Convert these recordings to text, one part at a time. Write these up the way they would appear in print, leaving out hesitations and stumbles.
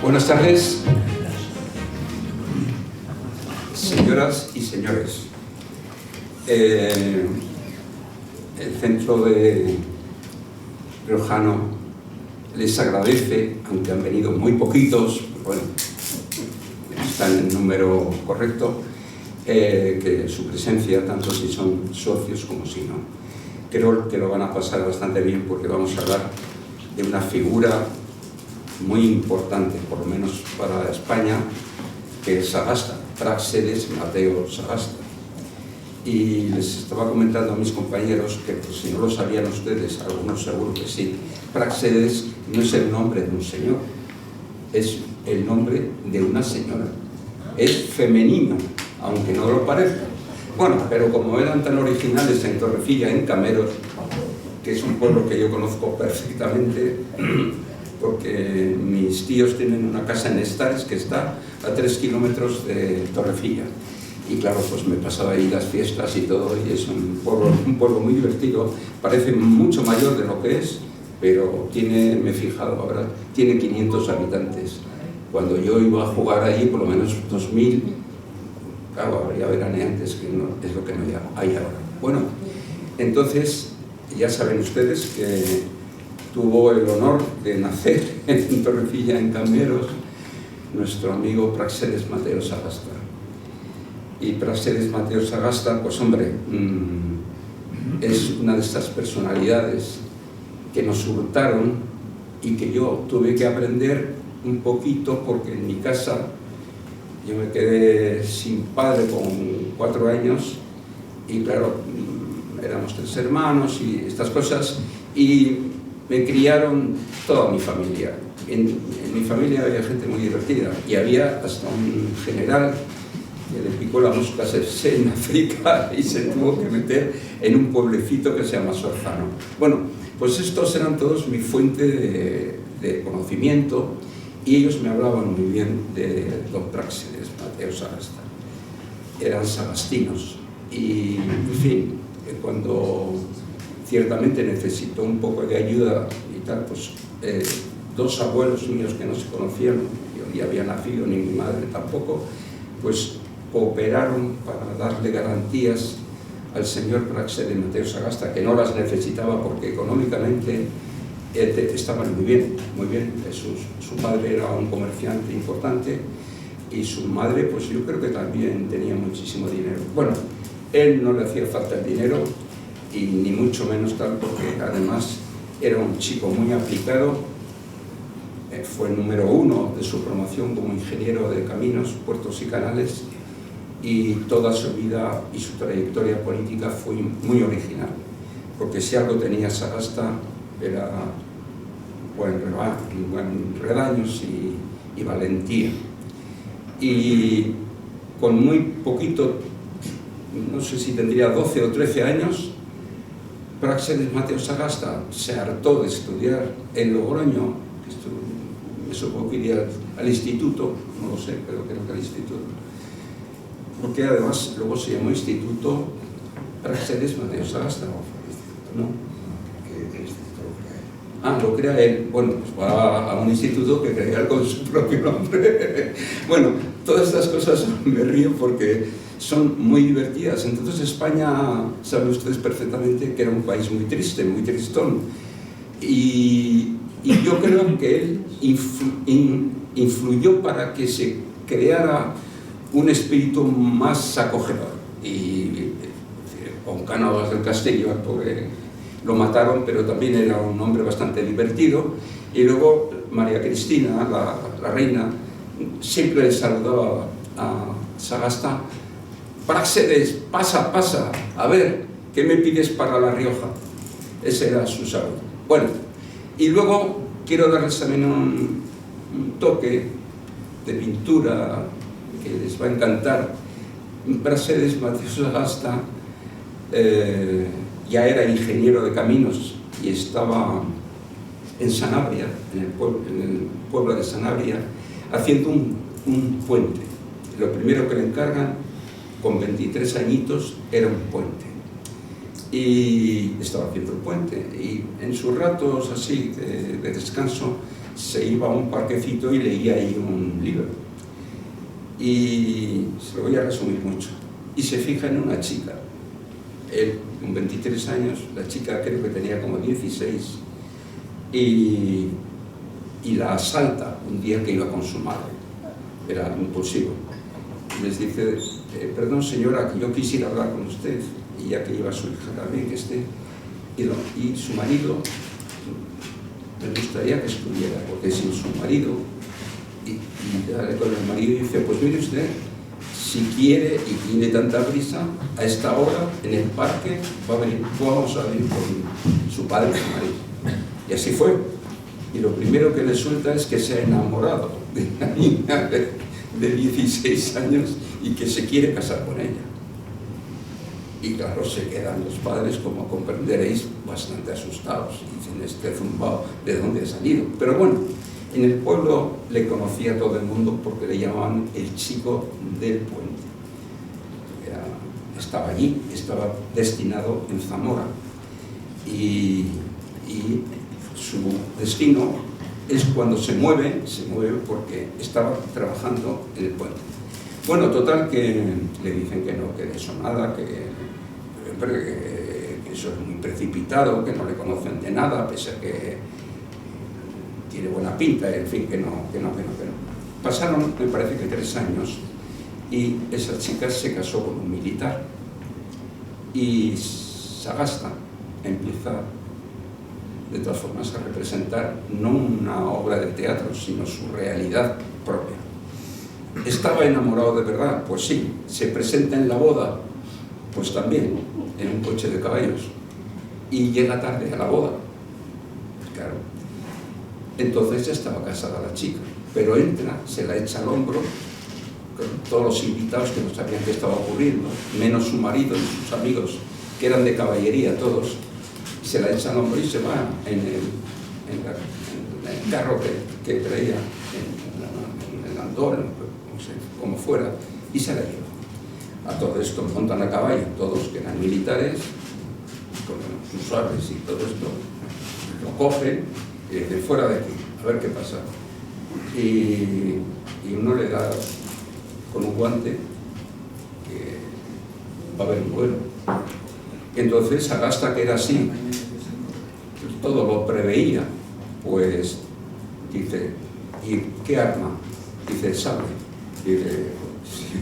Buenas tardes, señoras y señores. El Centro de Riojano les agradece, aunque han venido muy poquitos, bueno, están en el número correcto, que su presencia, tanto si son socios como si no. Creo que lo van a pasar bastante bien porque vamos a hablar de una figura muy importante, por lo menos para España, que es Sagasta, Práxedes Mateo Sagasta. Y les estaba comentando a mis compañeros que, pues, si no lo sabían ustedes, algunos seguro que sí, Práxedes no es el nombre de un señor, es el nombre de una señora. Es femenino, aunque no lo parezca. Bueno, pero como eran tan originales en Torrefilla, en Cameros, que es un pueblo que yo conozco perfectamente, porque mis tíos tienen una casa en Estares que está a 3 kilómetros de Torrefilla. Y claro, pues me pasaba ahí las fiestas y todo, y es un pueblo muy divertido. Parece mucho mayor de lo que es, pero tiene, me he fijado ahora, tiene 500 habitantes. Cuando yo iba a jugar allí, por lo menos 2000, claro, habría veraneantes, que no, es lo que no hay ahora. Bueno, entonces, ya saben ustedes que tuvo el honor de nacer en Torrefilla, en Cameros, nuestro amigo Práxedes Mateo Sagasta. Y Práxedes Mateo Sagasta, pues hombre, es una de estas personalidades que nos hurtaron y que yo tuve que aprender un poquito, porque en mi casa yo me quedé sin padre con 4 años y claro, éramos 3 hermanos y estas cosas, y me criaron toda mi familia. En mi familia había gente muy divertida y había hasta un general que le picó la mosca en África y se tuvo que meter en un pueblecito que se llama Sorzano. Bueno, pues estos eran todos mi fuente de conocimiento y ellos me hablaban muy bien de don Práxedes Mateo Sagasta. Eran sagastinos y, en fin, cuando ciertamente necesitó un poco de ayuda y tal, pues 2 abuelos míos que no se conocían, yo ni había nacido ni mi madre tampoco, pues cooperaron para darle garantías al señor Práxedes Mateo Sagasta, que no las necesitaba porque económicamente estaban muy bien, muy bien. Su padre era un comerciante importante y su madre, pues yo creo que también tenía muchísimo dinero. Bueno, él no le hacía falta el dinero y ni mucho menos tal, porque además era un chico muy aplicado, fue el número 1 de su promoción como ingeniero de caminos, puertos y canales, y toda su vida y su trayectoria política fue muy original, porque si algo tenía Sagasta era buen redaños y valentía. Y con muy poquito, no sé si tendría 12 o 13 años, Práxedes Mateo Sagasta se hartó de estudiar en Logroño, me supongo que iría al instituto, no lo sé, pero creo que al instituto, porque además luego se llamó Instituto Práxedes Mateo Sagasta, ¿no? ¿Qué instituto lo crea él? Ah, lo crea él. Bueno, pues va a un instituto que crea él con su propio nombre. Bueno, todas estas cosas me río porque son muy divertidas. Entonces España, saben ustedes perfectamente que era un país muy triste, muy tristón. Y yo creo que él influyó para que se creara un espíritu más acogedor. Y con Cánovas del Castillo, porque lo mataron, pero también era un hombre bastante divertido. Y luego María Cristina, la reina, siempre le saludaba a Sagasta: Práxedes, pasa, pasa, a ver, ¿qué me pides para La Rioja? Ese era su saludo. Bueno, y luego quiero darles también un toque de pintura que les va a encantar. Práxedes Mateo Sagasta ya era ingeniero de caminos y estaba en Sanabria, en el pueblo de Sanabria, haciendo un puente. Lo primero que le encargan, con 23 añitos, era un puente. Y estaba haciendo el puente. Y en sus ratos así de descanso, se iba a un parquecito y leía ahí un libro. Y se lo voy a resumir mucho. Y se fija en una chica. Él, con 23 años, la chica creo que tenía como 16. Y la asalta un día que iba con su madre. Era impulsivo. Les dice, perdón señora, que yo quisiera hablar con usted. Y ya que lleva a su hija también, que esté. Y su marido, me gustaría que estuviera, porque sin su marido, y dale con el marido y dice, pues mire usted, si quiere y tiene tanta prisa, a esta hora en el parque vamos a venir con su padre y su marido. Y así fue. Y lo primero que le suelta es que se ha enamorado de una niña de 16 años y que se quiere casar con ella. Y claro, se quedan los padres, como comprenderéis, bastante asustados. Y dicen, este zumbao, ¿de dónde ha salido? Pero bueno, en el pueblo le conocía todo el mundo porque le llamaban el chico del puente. Estaba allí, estaba destinado en Zamora. Y su destino es cuando se mueve porque estaba trabajando en el puente. Bueno, total, que le dicen que no, que de eso nada, que eso es muy precipitado, que no le conocen de nada, pese a que tiene buena pinta, en fin, que no. Pasaron, me parece que 3 años, y esa chica se casó con un militar. Y Sagasta empieza, de todas formas, a representar no una obra de teatro, sino su realidad propia. ¿Estaba enamorado de verdad? Pues sí. ¿Se presenta en la boda? Pues también, en un coche de caballos. Y llega tarde a la boda. Claro. Entonces ya estaba casada la chica. Pero entra, se la echa al hombro, con todos los invitados que no sabían qué estaba ocurriendo, menos su marido y sus amigos, que eran de caballería todos. Se la echa al hombro y se va en el carro que traía, en el andor, no sé, como fuera, y se la lleva. A todo esto montan a caballo, todos que eran militares, con sus sables y todo esto, lo cogen y dicen, fuera de aquí, a ver qué pasa. Y uno le da con un guante que va a haber un vuelo. Entonces Sagasta, que era así, todo lo preveía, pues dice, ¿y qué arma? Dice, sable. Dice,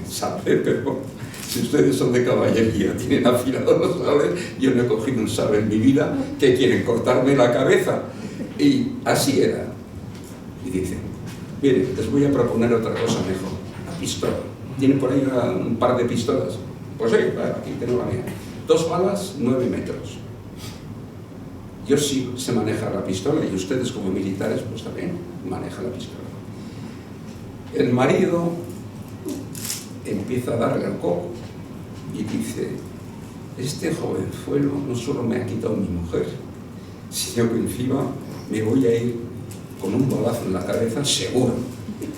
sable, pero si ustedes son de caballería, tienen afilados los sables, yo no he cogido un sable en mi vida, ¿qué quieren? ¿Cortarme la cabeza? Y así era. Y dice, miren, les voy a proponer otra cosa mejor, la pistola. ¿Tienen por ahí un par de pistolas? Pues sí, claro, aquí tengo la mía. 2 balas, 9 metros. Yo sí sé manejar la pistola y ustedes como militares pues también manejan la pistola. El marido empieza a darle al coco y dice, este jovenzuelo no solo me ha quitado mi mujer, sino que encima me voy a ir con un balazo en la cabeza seguro,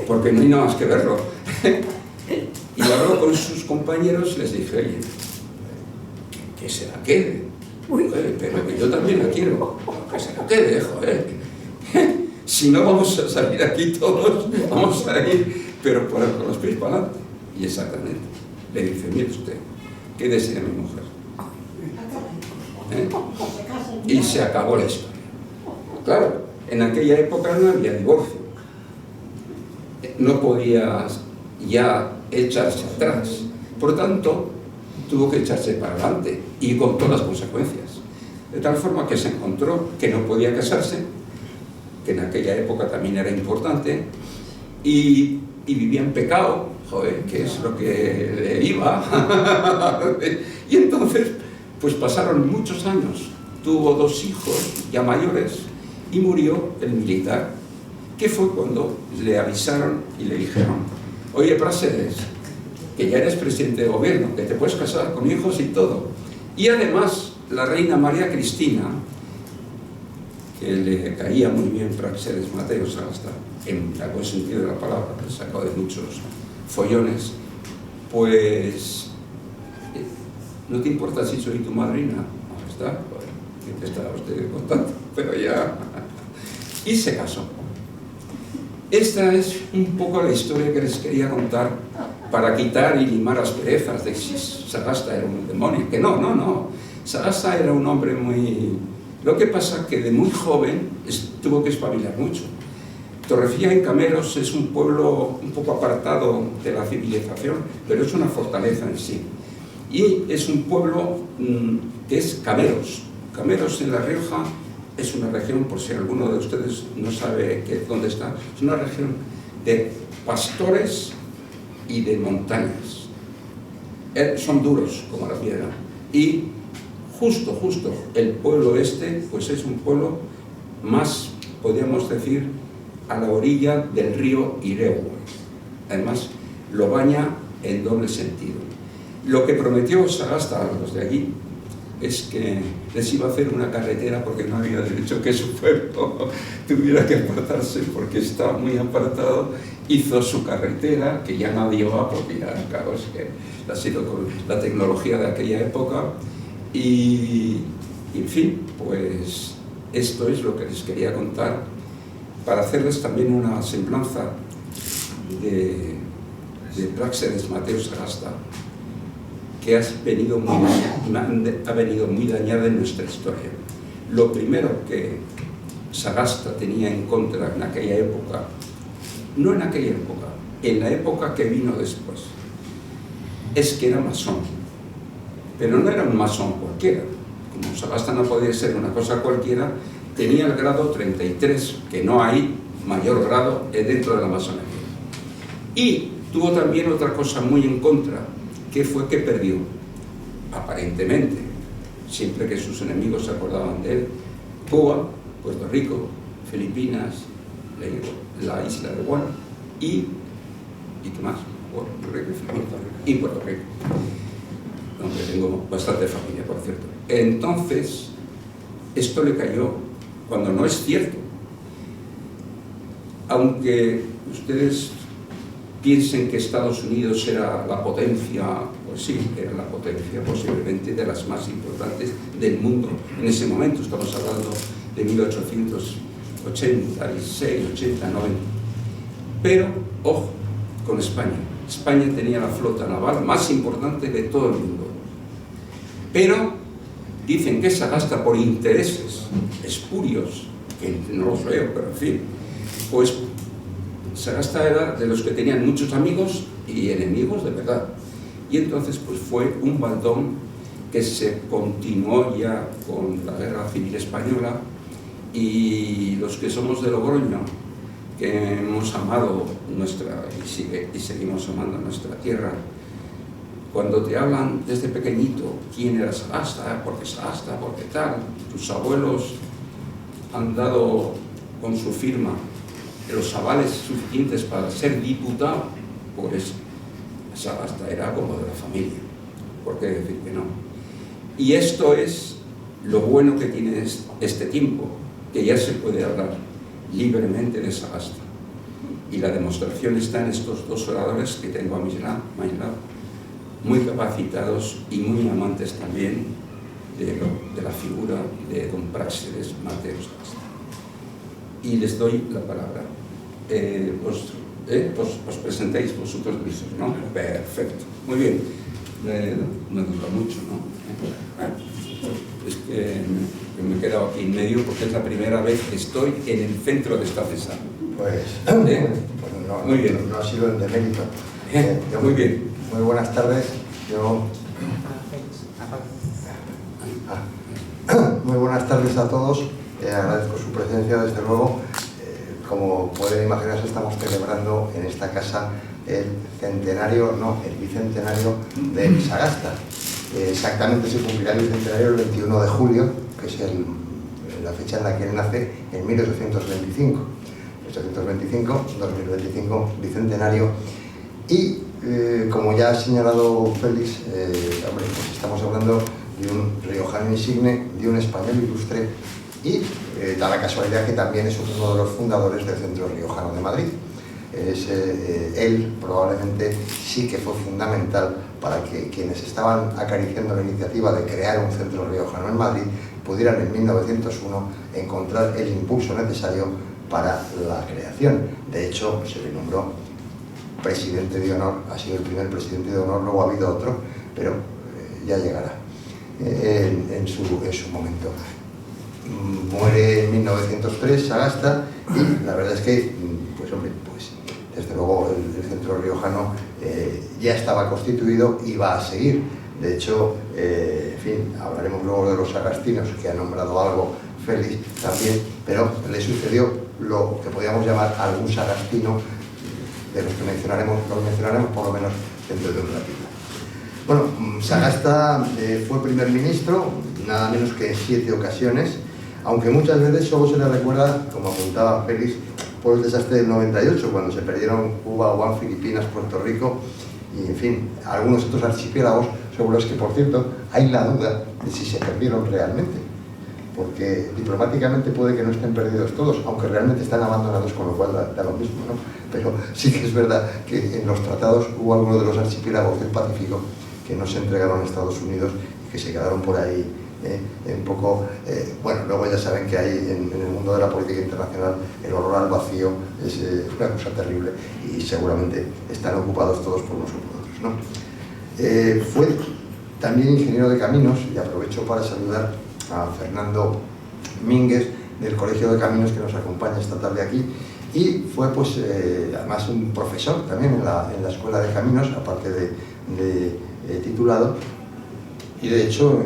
porque no hay nada más que verlo. Y habló con sus compañeros y les dije, oye, que se la quede, pero que yo también la quiero, que se la quede, joder. Si no vamos a salir aquí todos, vamos a ir, pero con los pies para adelante. Y exactamente, le dice, mire usted, quédese a mi mujer. Y se acabó la historia. Claro, en aquella época no había divorcio. No podías ya echarse atrás. Por lo tanto, tuvo que echarse para adelante y con todas las consecuencias. De tal forma que se encontró que no podía casarse, que en aquella época también era importante, y vivía en pecado, joder, que es lo que le iba. Y entonces, pues pasaron muchos años. Tuvo 2 hijos ya mayores y murió el militar, que fue cuando le avisaron y le dijeron, oye, Práxedes, que ya eres presidente de gobierno, que te puedes casar con hijos y todo. Y además, la reina María Cristina, que le caía muy bien Práxedes Mateo Sagasta, en el buen sentido de la palabra, que sacó de muchos follones, pues, ¿no te importa si soy tu madrina? No, está, bueno, te estaba usted contando, pero ya... Y se casó. Esta es un poco la historia que les quería contar para quitar y limar asperezas de si Sagasta era un demonio, que no. Sagasta era un hombre muy... Lo que pasa es que de muy joven tuvo que espabilar mucho. Torrefía en Cameros es un pueblo un poco apartado de la civilización, pero es una fortaleza en sí. Y es un pueblo que es Cameros. Cameros en La Rioja es una región, por si alguno de ustedes no sabe dónde está, es una región de pastores y de montañas. Son duros como la piedra. Y justo, el pueblo este, pues es un pueblo más, podríamos decir, a la orilla del río Ireu. Además, lo baña en doble sentido. Lo que prometió Sagasta a los de allí es que les iba a hacer una carretera porque no había derecho que su pueblo tuviera que apartarse porque está muy apartado. Hizo su carretera, que ya nadie va porque ya, claro, es que ha sido con la tecnología de aquella época. Y, en fin, pues esto es lo que les quería contar para hacerles también una semblanza de Práxedes Mateo Sagasta, que ha venido muy dañada en nuestra historia. Lo primero que Sagasta tenía en contra en aquella época, no en aquella época, en la época que vino después, es que era masón. Pero no era un masón cualquiera. Como Sagasta no podía ser una cosa cualquiera, tenía el grado 33, que no hay mayor grado dentro de la masonería. Y tuvo también otra cosa muy en contra, que fue que perdió, aparentemente, siempre que sus enemigos se acordaban de él, Cuba, Puerto Rico, Filipinas, la isla de Guam y ¿qué más? Y Puerto Rico, donde tengo bastante familia, por cierto. Entonces, esto le cayó cuando no es cierto. Aunque ustedes piensen que Estados Unidos era la potencia, pues sí, era la potencia posiblemente de las más importantes del mundo en ese momento. Estamos hablando de 1886, 80, 90. Pero, ojo, con España. España tenía la flota naval más importante de todo el mundo. Pero dicen que Sagasta, por intereses espurios, que no los veo, pero en fin, pues Sagasta era de los que tenían muchos amigos y enemigos de verdad. Y entonces pues fue un baldón que se continuó ya con la Guerra Civil Española, y los que somos de Logroño, que hemos amado y seguimos amando nuestra tierra, cuando te hablan desde pequeñito quién era Sagasta, porque Sagasta, porque tal, tus abuelos han dado con su firma los avales suficientes para ser diputado, pues Sagasta era como de la familia, ¿por qué decir que no? Y esto es lo bueno que tiene este tiempo, que ya se puede hablar libremente de Sagasta, y la demostración está en estos dos oradores que tengo a mi lado, muy capacitados y muy amantes también de la figura de don Práxedes Mateo Sagasta. Y les doy la palabra. Os presentéis vosotros mismos, ¿no? Perfecto, muy bien. No dura mucho, ¿no? Es que me he quedado aquí en medio porque es la primera vez que estoy en el centro de esta cesa. Muy bien. No ha sido el demérito. Muy bien. Muy buenas tardes. Muy buenas tardes a todos. Agradezco su presencia, desde luego. Como pueden imaginarse, estamos celebrando en esta casa el bicentenario de Sagasta. Exactamente se cumplirá el bicentenario el 21 de julio, que es la fecha en la que él nace, en 1825. 2025, bicentenario. Y como ya ha señalado Félix, pues estamos hablando de un riojano insigne, de un español ilustre, y da la casualidad que también es uno de los fundadores del Centro Riojano de Madrid. Él probablemente sí que fue fundamental para que quienes estaban acariciando la iniciativa de crear un centro riojano en Madrid pudieran en 1901 encontrar el impulso necesario para la creación. De hecho, se le nombró presidente de honor, ha sido el primer presidente de honor, luego ha habido otro, pero ya llegará en su momento. Muere en 1903 Sagasta y la verdad es que, pues hombre, pues desde luego el centro riojano ya estaba constituido y va a seguir. De hecho, en fin, hablaremos luego de los sagastinos, que ha nombrado algo Félix también, pero le sucedió lo que podríamos llamar algún sagastino, de los que mencionaremos por lo menos dentro de un ratito. Bueno, Sagasta fue primer ministro, nada menos que en 7 ocasiones, aunque muchas veces solo se le recuerda, como apuntaba Félix, por el desastre del 98, cuando se perdieron Cuba, Guam, Filipinas, Puerto Rico y, en fin, algunos otros archipiélagos sobre los que, por cierto, hay la duda de si se perdieron realmente, porque diplomáticamente puede que no estén perdidos todos, aunque realmente están abandonados, con lo cual da lo mismo, ¿no? Pero sí que es verdad que en los tratados hubo algunos de los archipiélagos del Pacífico que no se entregaron a Estados Unidos y que se quedaron por ahí un poco... bueno, luego ya saben que hay en el mundo de la política internacional el horror al vacío es una cosa terrible y seguramente están ocupados todos por nosotros, ¿no? Fue también ingeniero de caminos, y aprovecho para saludar a Fernando Mínguez del Colegio de Caminos, que nos acompaña esta tarde aquí, y fue pues además un profesor también en la Escuela de Caminos, aparte de titulado, y de hecho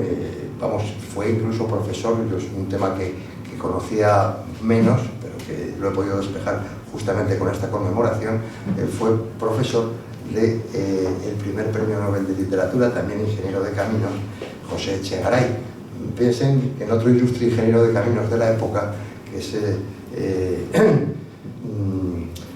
vamos, fue incluso profesor, es un tema que conocía menos, pero que lo he podido despejar justamente con esta conmemoración. Él fue profesor del primer premio Nobel de Literatura, también ingeniero de caminos, José Echegaray. Piensen en otro ilustre ingeniero de caminos de la época, que es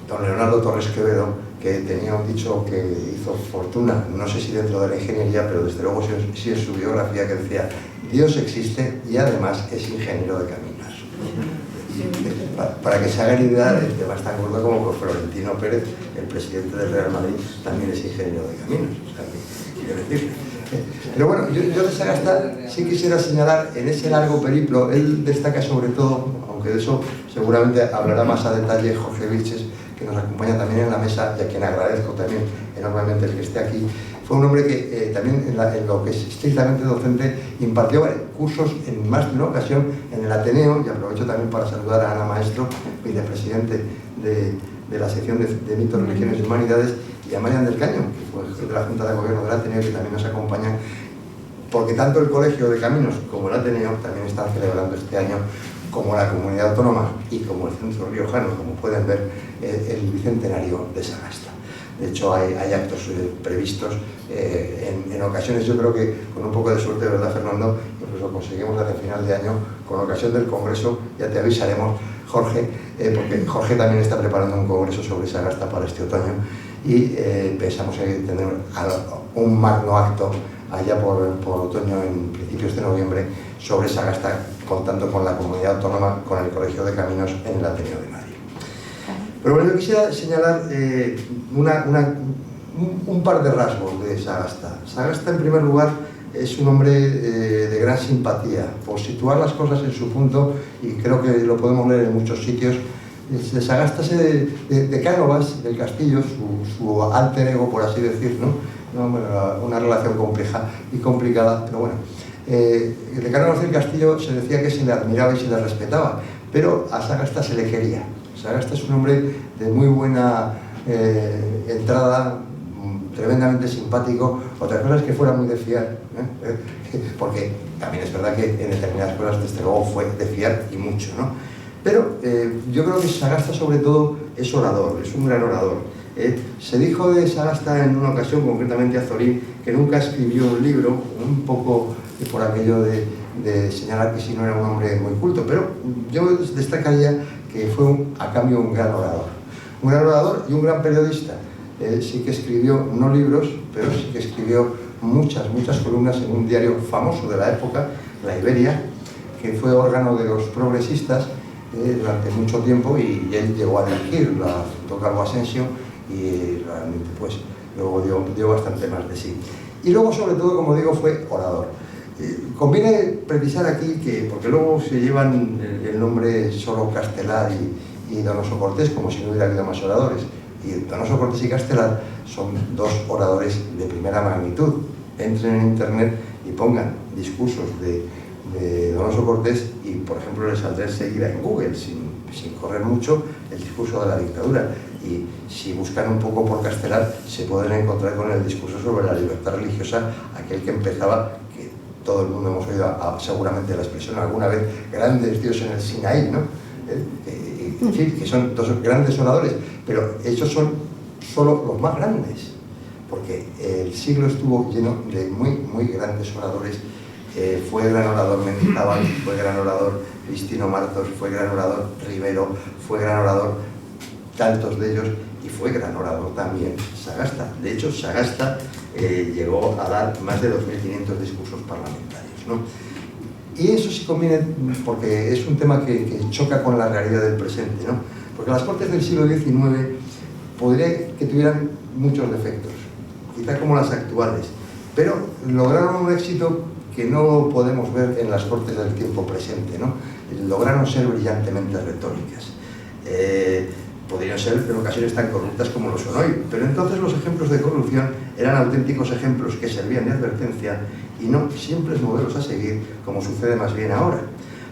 don Leonardo Torres Quevedo, que tenía un dicho que hizo fortuna, no sé si dentro de la ingeniería, pero desde luego sí en su biografía, que decía: Dios existe y además es ingeniero de caminos. Para que se hagan idea, el tema es tan gordo como que Florentino Pérez, el presidente del Real Madrid, también es ingeniero de caminos. O sea, ¿qué quiero decir? Pero bueno, yo de Sagasta sí quisiera señalar en ese largo periplo. Él destaca sobre todo, aunque de eso seguramente hablará más a detalle Jorge Vilches, que nos acompaña también en la mesa y a quien agradezco también enormemente el que esté aquí. Fue un hombre que también en lo que es estrictamente docente impartió cursos en más de una ocasión en el Ateneo, y aprovecho también para saludar a Ana Maestro, vicepresidente de la sección de Mitos, Religiones y Humanidades, y a Marian del Caño, que fue jefe de la Junta de Gobierno del Ateneo, que también nos acompañan, porque tanto el Colegio de Caminos como el Ateneo también están celebrando este año, como la Comunidad Autónoma y como el Centro Riojano, como pueden ver, el bicentenario de Sagasta. De hecho, hay actos previstos en ocasiones. Yo creo que con un poco de suerte, ¿verdad, Fernando? Incluso conseguimos hacia final de año, con ocasión del Congreso, ya te avisaremos, Jorge, porque Jorge también está preparando un congreso sobre Sagasta para este otoño, y pensamos en tener un magno acto allá por otoño, en principios de noviembre, sobre Sagasta, contando con la Comunidad Autónoma, con el Colegio de Caminos en el Ateneo de Madrid. Pero bueno, yo quisiera señalar un par de rasgos de Sagasta. Sagasta, en primer lugar, es un hombre de gran simpatía, por situar las cosas en su punto, y creo que lo podemos leer en muchos sitios. De Sagasta, de Cánovas del Castillo, su alter ego, por así decir, ¿no? Bueno, una relación compleja y complicada, pero bueno. De Cánovas del Castillo se decía que se le admiraba y se le respetaba, pero a Sagasta se le quería. Sagasta es un hombre de muy buena entrada, tremendamente simpático. Otra cosa es que fuera muy de fiar, porque también es verdad que en determinadas cosas desde luego fue de fiar y mucho, ¿no? Pero yo creo que Sagasta sobre todo es orador, es un gran orador. Se dijo de Sagasta en una ocasión, concretamente a Zorín, que nunca escribió un libro, un poco por aquello de señalar que si no era un hombre muy culto, pero yo destacaría que fue a cambio un gran orador y un gran periodista. Sí que escribió no libros, pero sí que escribió muchas columnas en un diario famoso de la época, La Iberia, que fue órgano de los progresistas durante mucho tiempo, y él llegó a dirigir junto a Calvo Asensio, y realmente pues luego dio bastante más de sí. Y luego, sobre todo, como digo, fue orador. Conviene precisar aquí que, porque luego se llevan el nombre solo Castelar y Donoso Cortés, como si no hubiera habido más oradores. Y Donoso Cortés y Castelar son dos oradores de primera magnitud. Entren en internet y pongan discursos de Donoso Cortés y, por ejemplo, les saldrá enseguida en Google, sin correr mucho, el discurso de la dictadura. Y si buscan un poco por Castelar, se pueden encontrar con el discurso sobre la libertad religiosa, aquel que empezaba, que todo el mundo hemos oído seguramente la expresión alguna vez, grandes Dios en el Sinaí, ¿no? En fin, que son dos grandes oradores, pero ellos son solo los más grandes, porque el siglo estuvo lleno de muy grandes oradores. Fue gran orador Mendizábal, fue gran orador Cristino Martos, fue gran orador Rivero, fue gran orador tantos de ellos, y fue gran orador también Sagasta. De hecho, Sagasta llegó a dar más de 2.500 discursos parlamentarios, ¿no? Y eso sí conviene, porque es un tema que choca con la realidad del presente, ¿no? Porque las Cortes del siglo XIX podría que tuvieran muchos defectos, quizá como las actuales, pero lograron un éxito que no podemos ver en las Cortes del tiempo presente, ¿no? Lograron ser brillantemente retóricas. Podrían ser en ocasiones tan corruptas como lo son hoy, pero entonces los ejemplos de corrupción eran auténticos ejemplos que servían de advertencia y no simples modelos a seguir, como sucede más bien ahora.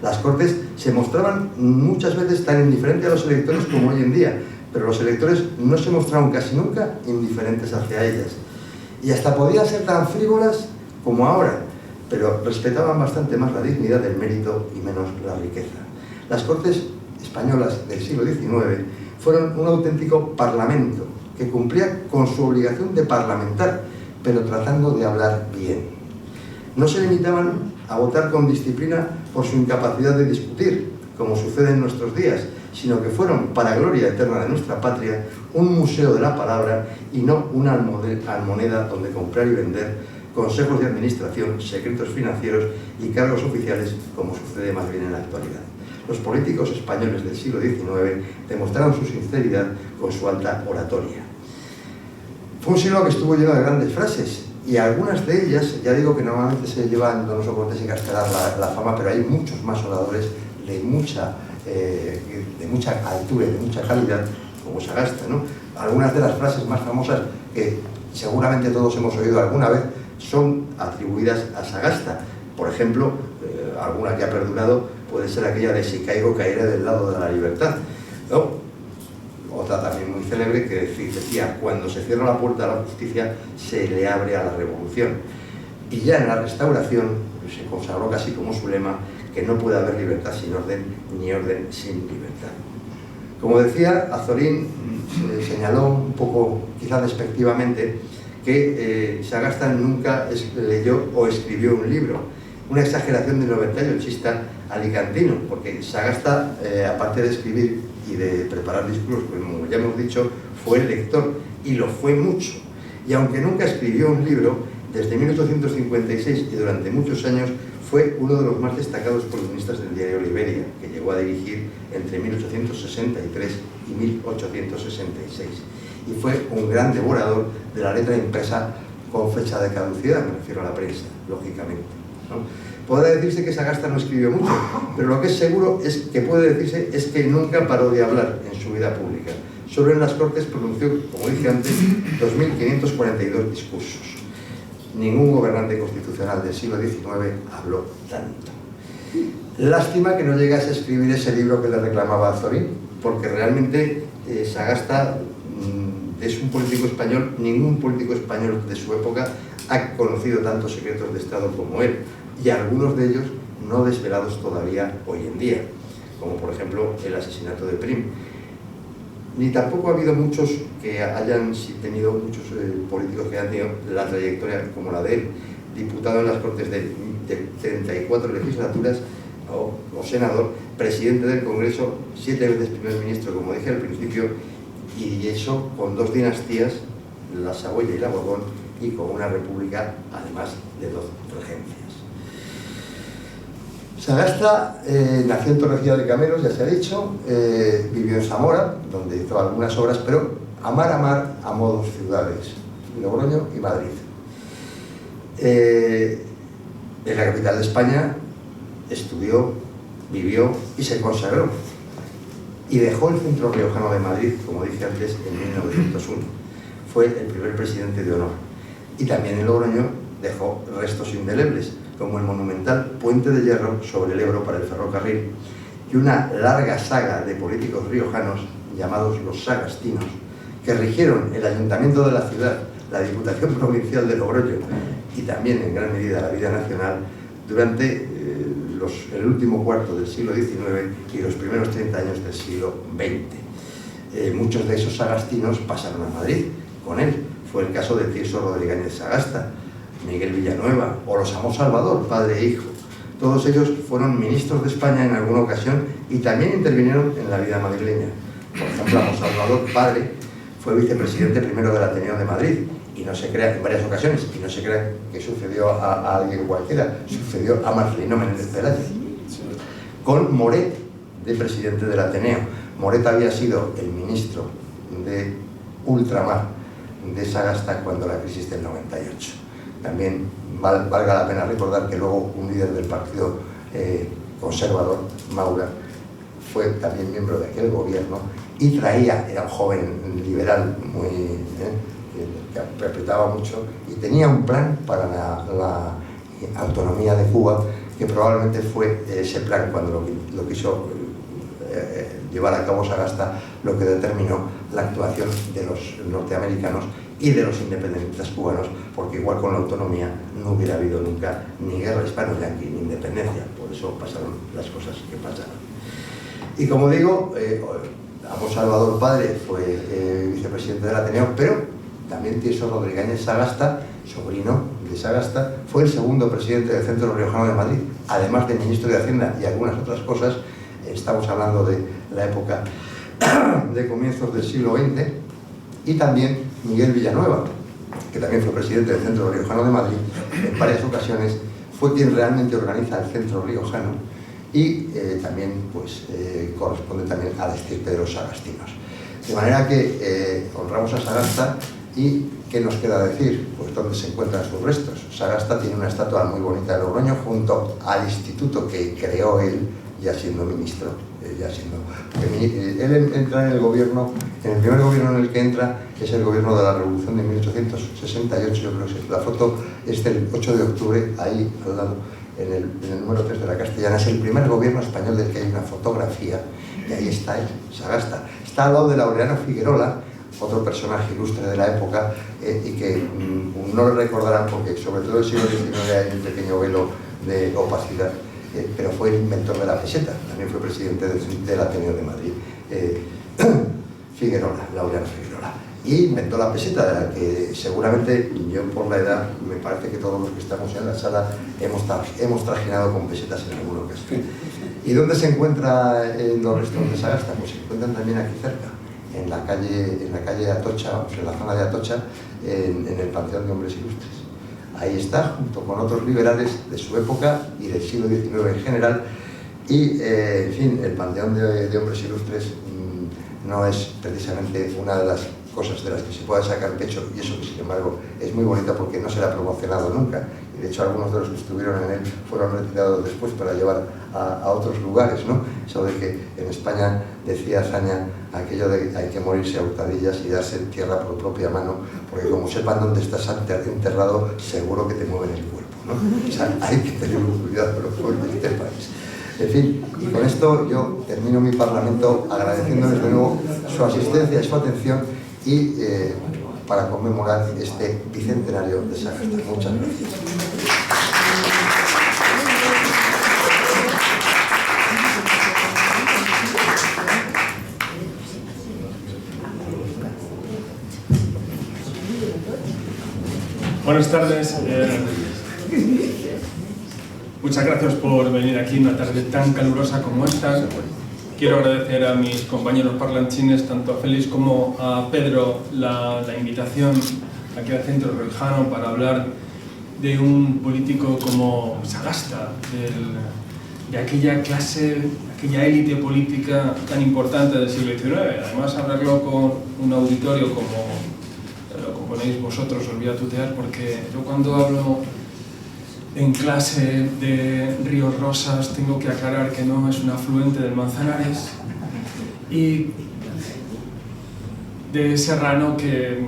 Las Cortes se mostraban muchas veces tan indiferentes a los electores como hoy en día, pero los electores no se mostraron casi nunca indiferentes hacia ellas. Y hasta podían ser tan frívolas como ahora, pero respetaban bastante más la dignidad del mérito y menos la riqueza. Las Cortes españolas del siglo XIX fueron un auténtico parlamento que cumplía con su obligación de parlamentar, pero tratando de hablar bien. No se limitaban a votar con disciplina por su incapacidad de discutir, como sucede en nuestros días, sino que fueron, para gloria eterna de nuestra patria, un museo de la palabra y no una almoneda donde comprar y vender consejos de administración, secretos financieros y cargos oficiales, como sucede más bien en la actualidad. Los políticos españoles del siglo XIX demostraron su sinceridad con su alta oratoria. Fue un siglo que estuvo lleno de grandes frases, y algunas de ellas, ya digo que normalmente se llevan Donoso Cortés y Castelar la fama, pero hay muchos más oradores de mucha altura y de mucha calidad, como Sagasta, ¿no? Algunas de las frases más famosas, que seguramente todos hemos oído alguna vez, son atribuidas a Sagasta. Por ejemplo, alguna que ha perdurado puede ser aquella de "si caigo, caeré del lado de la libertad", ¿no? Otra también muy célebre que decía: "cuando se cierra la puerta a la justicia, se le abre a la revolución". Y ya en la Restauración se consagró casi como su lema que no puede haber libertad sin orden, ni orden sin libertad. Como decía, Azorín señaló un poco, quizá despectivamente, que Sagasta nunca leyó o escribió un libro. Una exageración del 98ista alicantino, porque Sagasta, aparte de escribir y de preparar discursos, como ya hemos dicho, fue lector, y lo fue mucho. Y aunque nunca escribió un libro, desde 1856 y durante muchos años fue uno de los más destacados columnistas del diario Liberia, que llegó a dirigir entre 1863 y 1866. Y fue un gran devorador de la letra impresa con fecha de caducidad, me refiero a la prensa, lógicamente, ¿no? Podrá decirse que Sagasta no escribió mucho, pero lo que es seguro es que puede decirse es que nunca paró de hablar en su vida pública. Solo en las Cortes pronunció, como dije antes, 2.542 discursos. Ningún gobernante constitucional del siglo XIX habló tanto. Lástima que no llegase a escribir ese libro que le reclamaba a Azorín, porque realmente Sagasta es un político español. Ningún político español de su época ha conocido tantos secretos de Estado como él, y algunos de ellos no desvelados todavía hoy en día, como por ejemplo el asesinato de Prim. Ni tampoco ha habido muchos que hayan tenido, muchos políticos que hayan tenido la trayectoria como la de él, diputado en las Cortes de 34 legislaturas o senador, presidente del Congreso, 7 veces primer ministro, como dije al principio, y eso con 2 dinastías, la Saboya y la Borbón, y con una república, además de 2 regencias. Sagasta nació en Torrejilla de Cameros, ya se ha dicho, vivió en Zamora, donde hizo algunas obras, pero amar, amó 2 ciudades, Logroño y Madrid. En la capital de España estudió, vivió y se consagró. y dejó el Centro Riojano de Madrid, como dije antes, en 1901. Fue el primer presidente de honor. Y también en Logroño dejó restos indelebles, como el monumental puente de hierro sobre el Ebro para el ferrocarril y una larga saga de políticos riojanos llamados los sagastinos, que rigieron el ayuntamiento de la ciudad, la Diputación Provincial de Logroño y también en gran medida la vida nacional durante el último cuarto del siglo XIX y los primeros 30 años del siglo XX. Muchos de esos sagastinos pasaron a Madrid con él. Fue el caso de Tirso Rodríguez Sagasta, Miguel Villanueva o los Amos Salvador, padre e hijo. Todos ellos fueron ministros de España en alguna ocasión y también intervinieron en la vida madrileña. Por ejemplo, Amos Salvador, padre, fue vicepresidente primero del Ateneo de Madrid y no se crea, en varias ocasiones, y no se crea que sucedió a alguien cualquiera, sucedió a Marcelino Menéndez Pelayo, con Moret de presidente del Ateneo. Moret había sido el ministro de ultramar de Sagasta cuando la crisis del 98. También valga la pena recordar que luego un líder del partido conservador, Maura, fue también miembro de aquel gobierno y traía, era un joven liberal muy que apretaba mucho y tenía un plan para la autonomía de Cuba, que probablemente fue ese plan, cuando lo quiso llevar a cabo Sagasta, lo que determinó la actuación de los norteamericanos y de los independentistas cubanos, porque igual con la autonomía no hubiera habido nunca ni guerra hispano-yanqui ni independencia. Por eso pasaron las cosas que pasaron. Y como digo, Amos Salvador padre fue vicepresidente del Ateneo, pero también Tirso Rodríguez Sagasta, sobrino de Sagasta, fue el segundo presidente del Centro Riojano de Madrid, además de ministro de Hacienda y algunas otras cosas. Estamos hablando de la época de comienzos del siglo XX. Y también Miguel Villanueva, que también fue presidente del Centro Riojano de Madrid, en varias ocasiones fue quien realmente organiza el Centro Riojano y también pues, corresponde también a la estirpe de los sagastinos. De manera que honramos a Sagasta. ¿Y qué nos queda decir? Pues dónde se encuentran sus restos. Sagasta tiene una estatua muy bonita de Logroño junto al instituto que creó él, ya siendo ministro. Él entra en el gobierno, en el primer gobierno en el que entra, que es el gobierno de la Revolución de 1868, yo creo que la foto es del 8 de octubre, ahí al lado, en el número 3 de la Castellana. Es el primer gobierno español del que hay una fotografía, y ahí está él, Sagasta. Está al lado de Laureano Figuerola, otro personaje ilustre de la época, y que no lo recordarán porque sobre todo el siglo XIX hay un pequeño velo de opacidad, pero fue el inventor de la peseta, también fue presidente del Ateneo de Madrid, Figuerola, Laureano Figuerola, y inventó la peseta, de la que seguramente yo por la edad, me parece que todos los que estamos en la sala hemos trajinado con pesetas en alguna ocasión. ¿Y dónde se encuentran los restos de Sagasta? Pues se encuentran también aquí cerca, en la calle Atocha, en la zona de Atocha, en el Panteón de Hombres Ilustres. Ahí está, junto con otros liberales de su época y del siglo XIX en general. Y, en fin, el Panteón de Hombres Ilustres no es precisamente una de las cosas de las que se pueda sacar pecho, y eso que sin embargo es muy bonito porque no será promocionado nunca. Y de hecho algunos de los que estuvieron en él fueron retirados después para llevar a otros lugares, ¿no? Eso de que en España, decía Azaña, aquello de hay que morirse a hurtadillas y darse tierra por propia mano, porque como sepan dónde estás enterrado, seguro que te mueven el cuerpo, ¿no? O sea, hay que tener cuidado con los pueblos de este país. En fin, y con esto yo termino mi parlamento agradeciéndoles de nuevo su asistencia y su atención y para conmemorar este bicentenario de Sagasta. Muchas gracias. Buenas tardes. Muchas gracias por venir aquí una tarde tan calurosa como esta. Quiero agradecer a mis compañeros parlanchines, tanto a Félix como a Pedro, la invitación aquí al Centro Riojano para hablar de un político como Sagasta, de aquella clase, aquella élite política tan importante del siglo XIX. Además, hablarlo con un auditorio como lo componéis vosotros, os voy a tutear, porque yo cuando hablo en clase de Ríos Rosas tengo que aclarar que no es un afluente del Manzanares, y de Serrano, que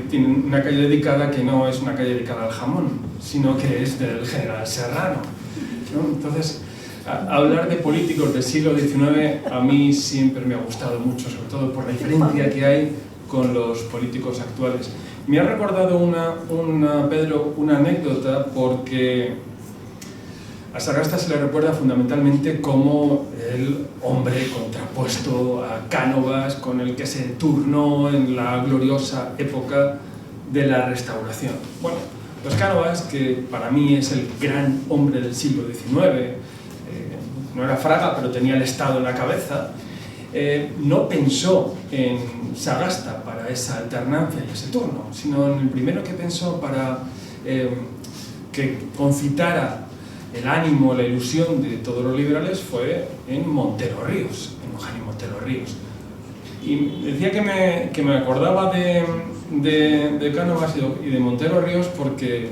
tiene una calle dedicada que no es una calle dedicada al jamón, sino que es del general Serrano, ¿no? Entonces, hablar de políticos del siglo XIX a mí siempre me ha gustado mucho, sobre todo por la diferencia que hay con los políticos actuales. Me ha recordado Pedro, una anécdota, porque a Sagasta se le recuerda fundamentalmente como el hombre contrapuesto a Cánovas, con el que se turnó en la gloriosa época de la Restauración. Bueno, pues Cánovas, que para mí es el gran hombre del siglo XIX, no era Fraga, pero tenía el Estado en la cabeza, no pensó en Sagasta para esa alternancia y ese turno, sino en el primero que pensó para que concitara el ánimo, la ilusión de todos los liberales fue en Montero Ríos, en Eugenio Montero Ríos. Y decía que me acordaba de Cánovas y de Montero Ríos porque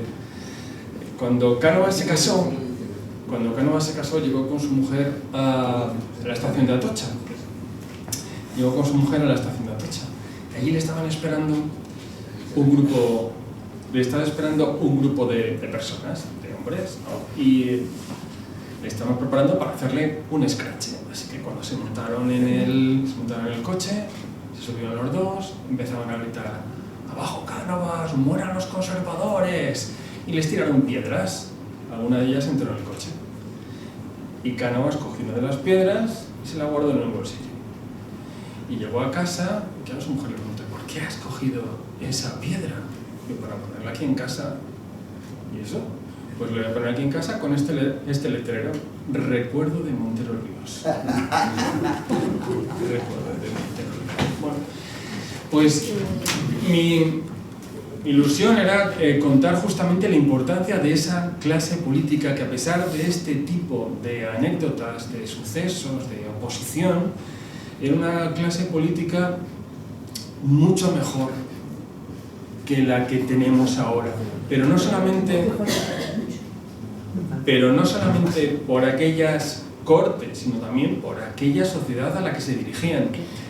cuando Cánovas se casó, llegó con su mujer a la estación de Atocha. Y allí le estaban esperando un grupo de personas, de hombres, ¿no? Y le estaban preparando para hacerle un escrache. Así que cuando se montaron en el coche, se subieron los dos, empezaron a gritar: ¡abajo Cánovas, mueran los conservadores! Y les tiraron piedras. Alguna de ellas entró en el coche. Y Cánovas cogió una de las piedras y se la guardó en el bolsillo. Y llegó a casa, y claro, su mujer le preguntó: ¿por qué has cogido esa piedra? Y para ponerla aquí en casa. ¿Y eso? Pues lo voy a poner aquí en casa con este letrero: recuerdo de Montero Ríos. Recuerdo de Montero Ríos. Bueno, pues mi ilusión era contar justamente la importancia de esa clase política que, a pesar de este tipo de anécdotas, de sucesos, de oposición, era una clase política mucho mejor que la que tenemos ahora. Pero no solamente por aquellas cortes, sino también por aquella sociedad a la que se dirigían.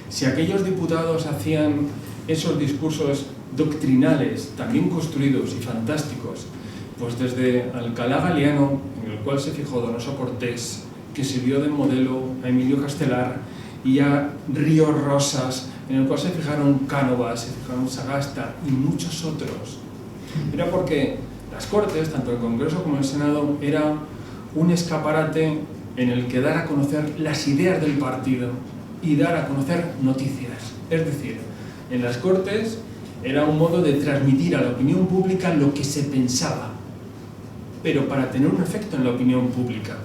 Si aquellos diputados hacían esos discursos doctrinales tan bien construidos y fantásticos, pues desde Alcalá Galiano, en el cual se fijó Donoso Cortés, que sirvió de modelo a Emilio Castelar, y a Ríos Rosas, en el cual se fijaron Cánovas, se fijaron Sagasta y muchos otros, era porque las Cortes, tanto el Congreso como el Senado, era un escaparate en el que dar a conocer las ideas del partido y dar a conocer noticias. Es decir, en las Cortes era un modo de transmitir a la opinión pública lo que se pensaba, pero para tener un efecto en la opinión pública.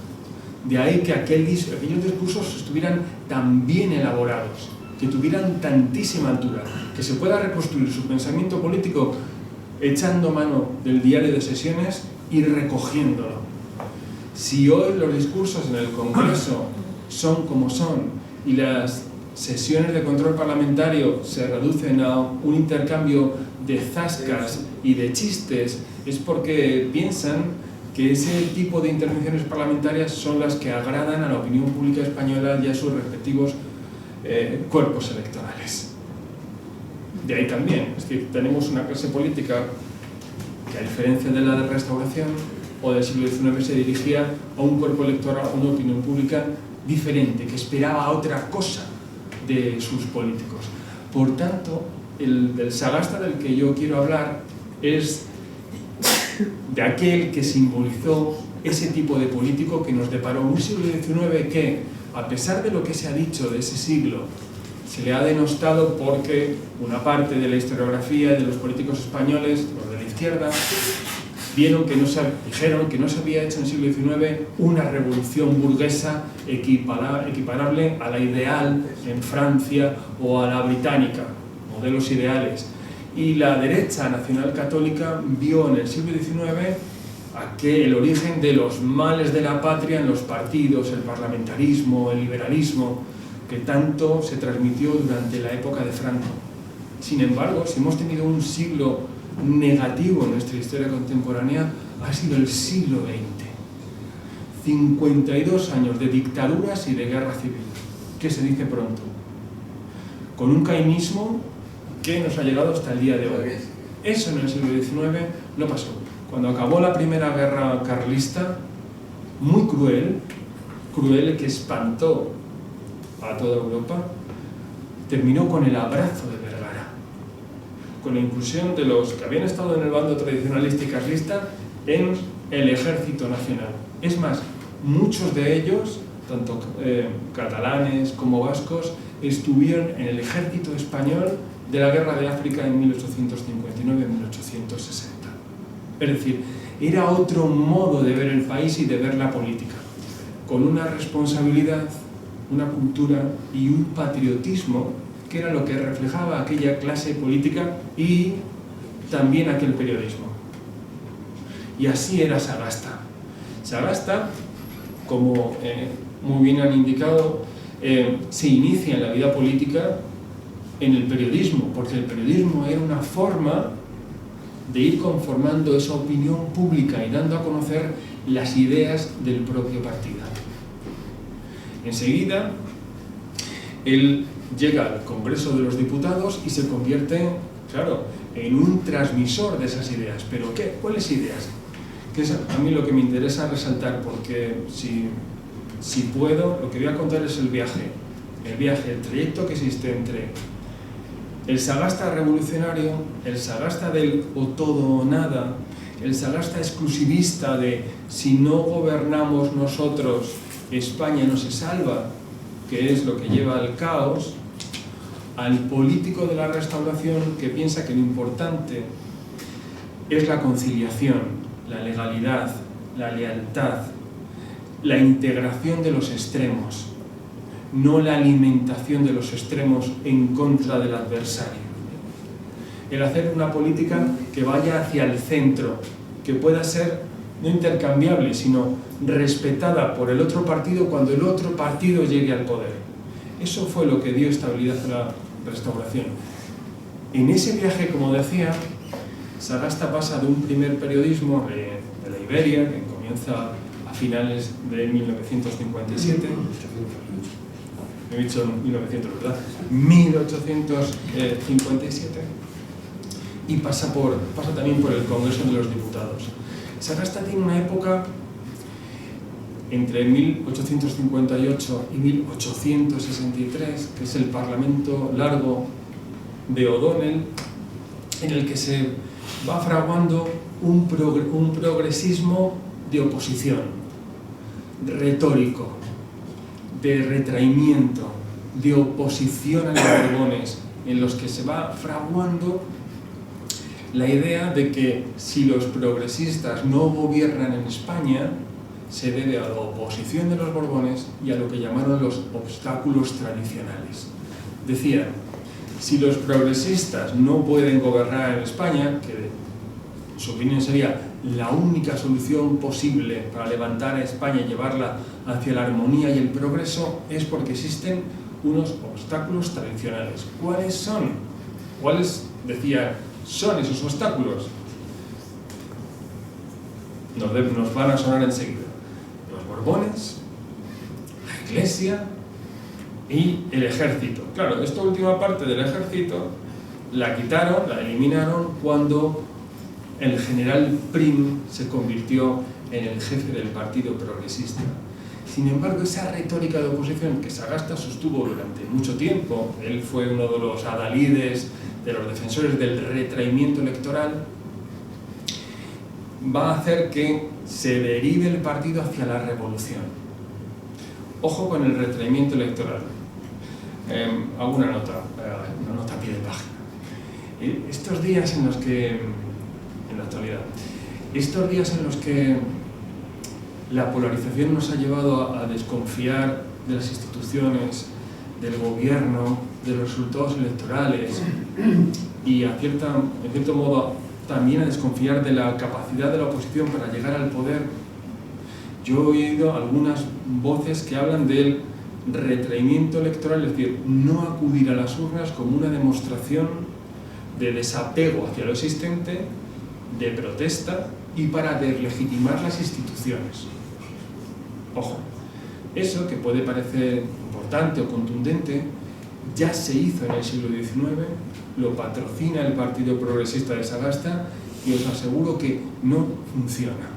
De ahí que aquellos discursos estuvieran tan bien elaborados, que tuvieran tantísima altura, que se pueda reconstruir su pensamiento político echando mano del diario de sesiones y recogiéndolo. Si hoy los discursos en el Congreso son como son y las sesiones de control parlamentario se reducen a un intercambio de zascas y de chistes, es porque piensan que ese tipo de intervenciones parlamentarias son las que agradan a la opinión pública española y a sus respectivos cuerpos electorales. De ahí también, es decir, tenemos una clase política que, a diferencia de la de Restauración o del siglo XIX, se dirigía a un cuerpo electoral, a una opinión pública diferente, que esperaba otra cosa de sus políticos. Por tanto, el del Sagasta del que yo quiero hablar es de aquel que simbolizó ese tipo de político que nos deparó un siglo XIX que, a pesar de lo que se ha dicho de ese siglo, se le ha denostado porque una parte de la historiografía de los políticos españoles, los de la izquierda, dijeron que no se había hecho en el siglo XIX una revolución burguesa equiparable a la ideal en Francia o a la británica, modelos ideales. Y la derecha nacional católica vio en el siglo XIX el origen de los males de la patria en los partidos, el parlamentarismo, el liberalismo, que tanto se transmitió durante la época de Franco. Sin embargo, si hemos tenido un siglo negativo en nuestra historia contemporánea, ha sido el siglo XX. 52 años de dictaduras y de guerra civil, que se dice pronto. con un cainismo que nos ha llegado hasta el día de hoy. Eso en el siglo XIX no pasó. Cuando acabó la primera guerra carlista, muy cruel que espantó a toda Europa, terminó con el abrazo de Vergara, con la inclusión de los que habían estado en el bando tradicionalista y carlista en el ejército nacional. Es más, muchos de ellos, tanto catalanes como vascos, estuvieron en el ejército español de la Guerra de África en 1859-1860. Es decir, era otro modo de ver el país y de ver la política, con una responsabilidad, una cultura y un patriotismo que era lo que reflejaba aquella clase política y también aquel periodismo. Y así era Sagasta. Sagasta, como muy bien han indicado, se inicia en la vida política en el periodismo, porque el periodismo era una forma de ir conformando esa opinión pública y dando a conocer las ideas del propio partido. Enseguida, él llega al Congreso de los Diputados y se convierte, claro, en un transmisor de esas ideas. ¿Pero qué? ¿Cuáles ideas? Que es a mí lo que me interesa resaltar, porque si puedo, lo que voy a contar es el viaje, el trayecto que existe entre el Sagasta revolucionario, el Sagasta del o todo o nada, el Sagasta exclusivista de si no gobernamos nosotros, España no se salva, que es lo que lleva al caos, al político de la Restauración que piensa que lo importante es la conciliación, la legalidad, la lealtad, la integración de los extremos, no la alimentación de los extremos en contra del adversario. El hacer una política que vaya hacia el centro, que pueda ser no intercambiable, sino respetada por el otro partido cuando el otro partido llegue al poder. Eso fue lo que dio estabilidad a la Restauración. En ese viaje, como decía, Sagasta pasa de un primer periodismo de la Iberia, que comienza a finales de 1957, he dicho 1900, ¿verdad? 1857, y pasa también por el Congreso de los Diputados. Sagasta tiene una época entre 1858 y 1863, que es el Parlamento largo de O'Donnell, en el que se va fraguando un progresismo de oposición, retórico, de retraimiento, de oposición a los Borbones, en los que se va fraguando la idea de que si los progresistas no gobiernan en España, se debe a la oposición de los Borbones y a lo que llamaron los obstáculos tradicionales. Decían, si los progresistas no pueden gobernar en España, que su opinión sería la única solución posible para levantar a España y llevarla hacia la armonía y el progreso, es porque existen unos obstáculos tradicionales. ¿Cuáles son? ¿Cuáles, decía, son esos obstáculos? Nos van a sonar enseguida. Los Borbones, la Iglesia y el ejército. Claro, esta última parte del ejército la quitaron, la eliminaron cuando el general Prim se convirtió en el jefe del Partido Progresista. Sin embargo, esa retórica de oposición que Sagasta sostuvo durante mucho tiempo, él fue uno de los adalides, de los defensores del retraimiento electoral, va a hacer que se derive el partido hacia la revolución. Ojo con el retraimiento electoral. Hago una nota a pie de página. Estos días en los que, en la actualidad, estos días en los que la polarización nos ha llevado a desconfiar de las instituciones, del gobierno, de los resultados electorales y en cierto modo también a desconfiar de la capacidad de la oposición para llegar al poder, yo he oído algunas voces que hablan del retraimiento electoral, es decir, no acudir a las urnas como una demostración de desapego hacia lo existente, de protesta y para deslegitimar las instituciones. Ojo, eso que puede parecer importante o contundente ya se hizo en el siglo XIX, lo patrocina el Partido Progresista de Sagasta y os aseguro que no funciona.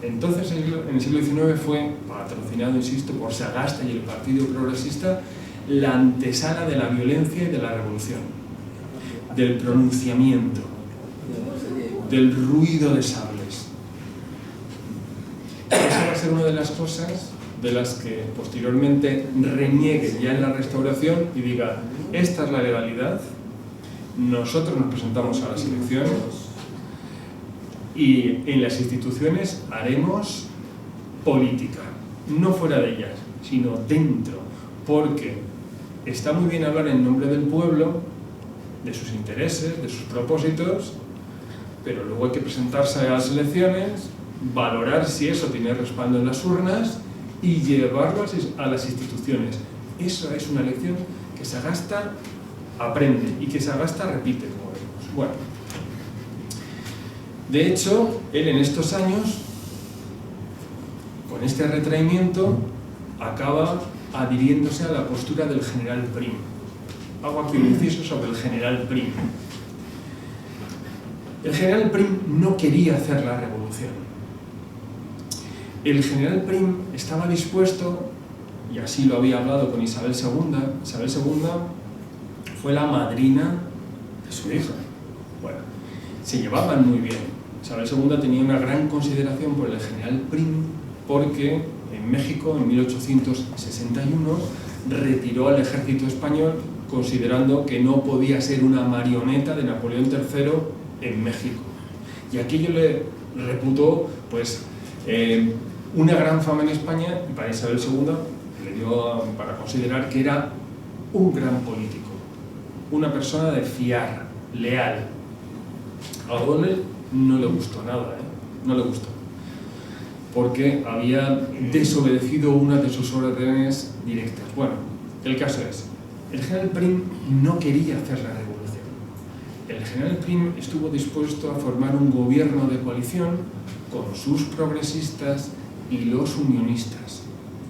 Entonces, en el siglo XIX fue patrocinado, insisto, por Sagasta y el Partido Progresista, la antesala de la violencia y de la revolución, del pronunciamiento, del ruido de sables. Esa va a ser una de las cosas de las que posteriormente reniegue ya en la Restauración y diga: esta es la legalidad, nosotros nos presentamos a las elecciones y en las instituciones haremos política, no fuera de ellas, sino dentro, porque está muy bien hablar en nombre del pueblo, de sus intereses, de sus propósitos, pero luego hay que presentarse a las elecciones, valorar si eso tiene respaldo en las urnas y llevarlo a las instituciones. Eso es una lección que Sagasta aprende y que Sagasta repite, como vemos. Bueno, de hecho, él en estos años, con este retraimiento, acaba adhiriéndose a la postura del general Prim. Hago aquí un inciso sobre el general Prim. El general Prim no quería hacer la revolución. El general Prim estaba dispuesto, y así lo había hablado con Isabel II. Isabel II fue la madrina de su hija. Bueno, se llevaban muy bien. Isabel II tenía una gran consideración por el general Prim porque en México, en 1861, retiró al ejército español considerando que no podía ser una marioneta de Napoleón III en México. Y aquello le reputó, pues, una gran fama en España, y para Isabel II le dio para considerar que era un gran político, una persona de fiar, leal. A O'Donnell no le gustó nada, no le gustó, porque había desobedecido una de sus órdenes directas. Bueno, el caso es, el general Prim no quería hacer la revolución. El general Prim estuvo dispuesto a formar un gobierno de coalición con sus progresistas y los unionistas.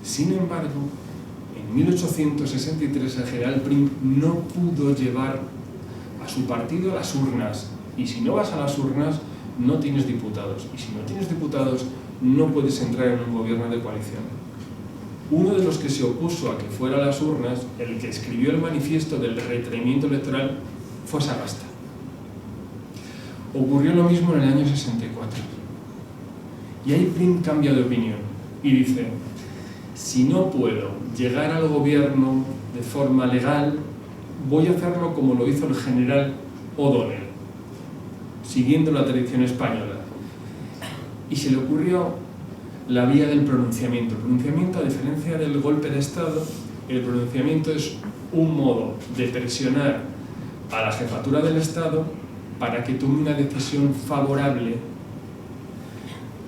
Sin embargo, en 1863 el general Prim no pudo llevar a su partido a las urnas, y si no vas a las urnas no tienes diputados, y si no tienes diputados no puedes entrar en un gobierno de coalición. Uno de los que se opuso a que fuera a las urnas, el que escribió el manifiesto del retraimiento electoral, fue Sagasta. Ocurrió lo mismo en el año 64. Y ahí Prim cambia de opinión y dice: si no puedo llegar al gobierno de forma legal, voy a hacerlo como lo hizo el general O'Donnell, siguiendo la tradición española. Y se le ocurrió la vía del pronunciamiento. El pronunciamiento, a diferencia del golpe de Estado, el pronunciamiento es un modo de presionar a la jefatura del Estado para que tome una decisión favorable,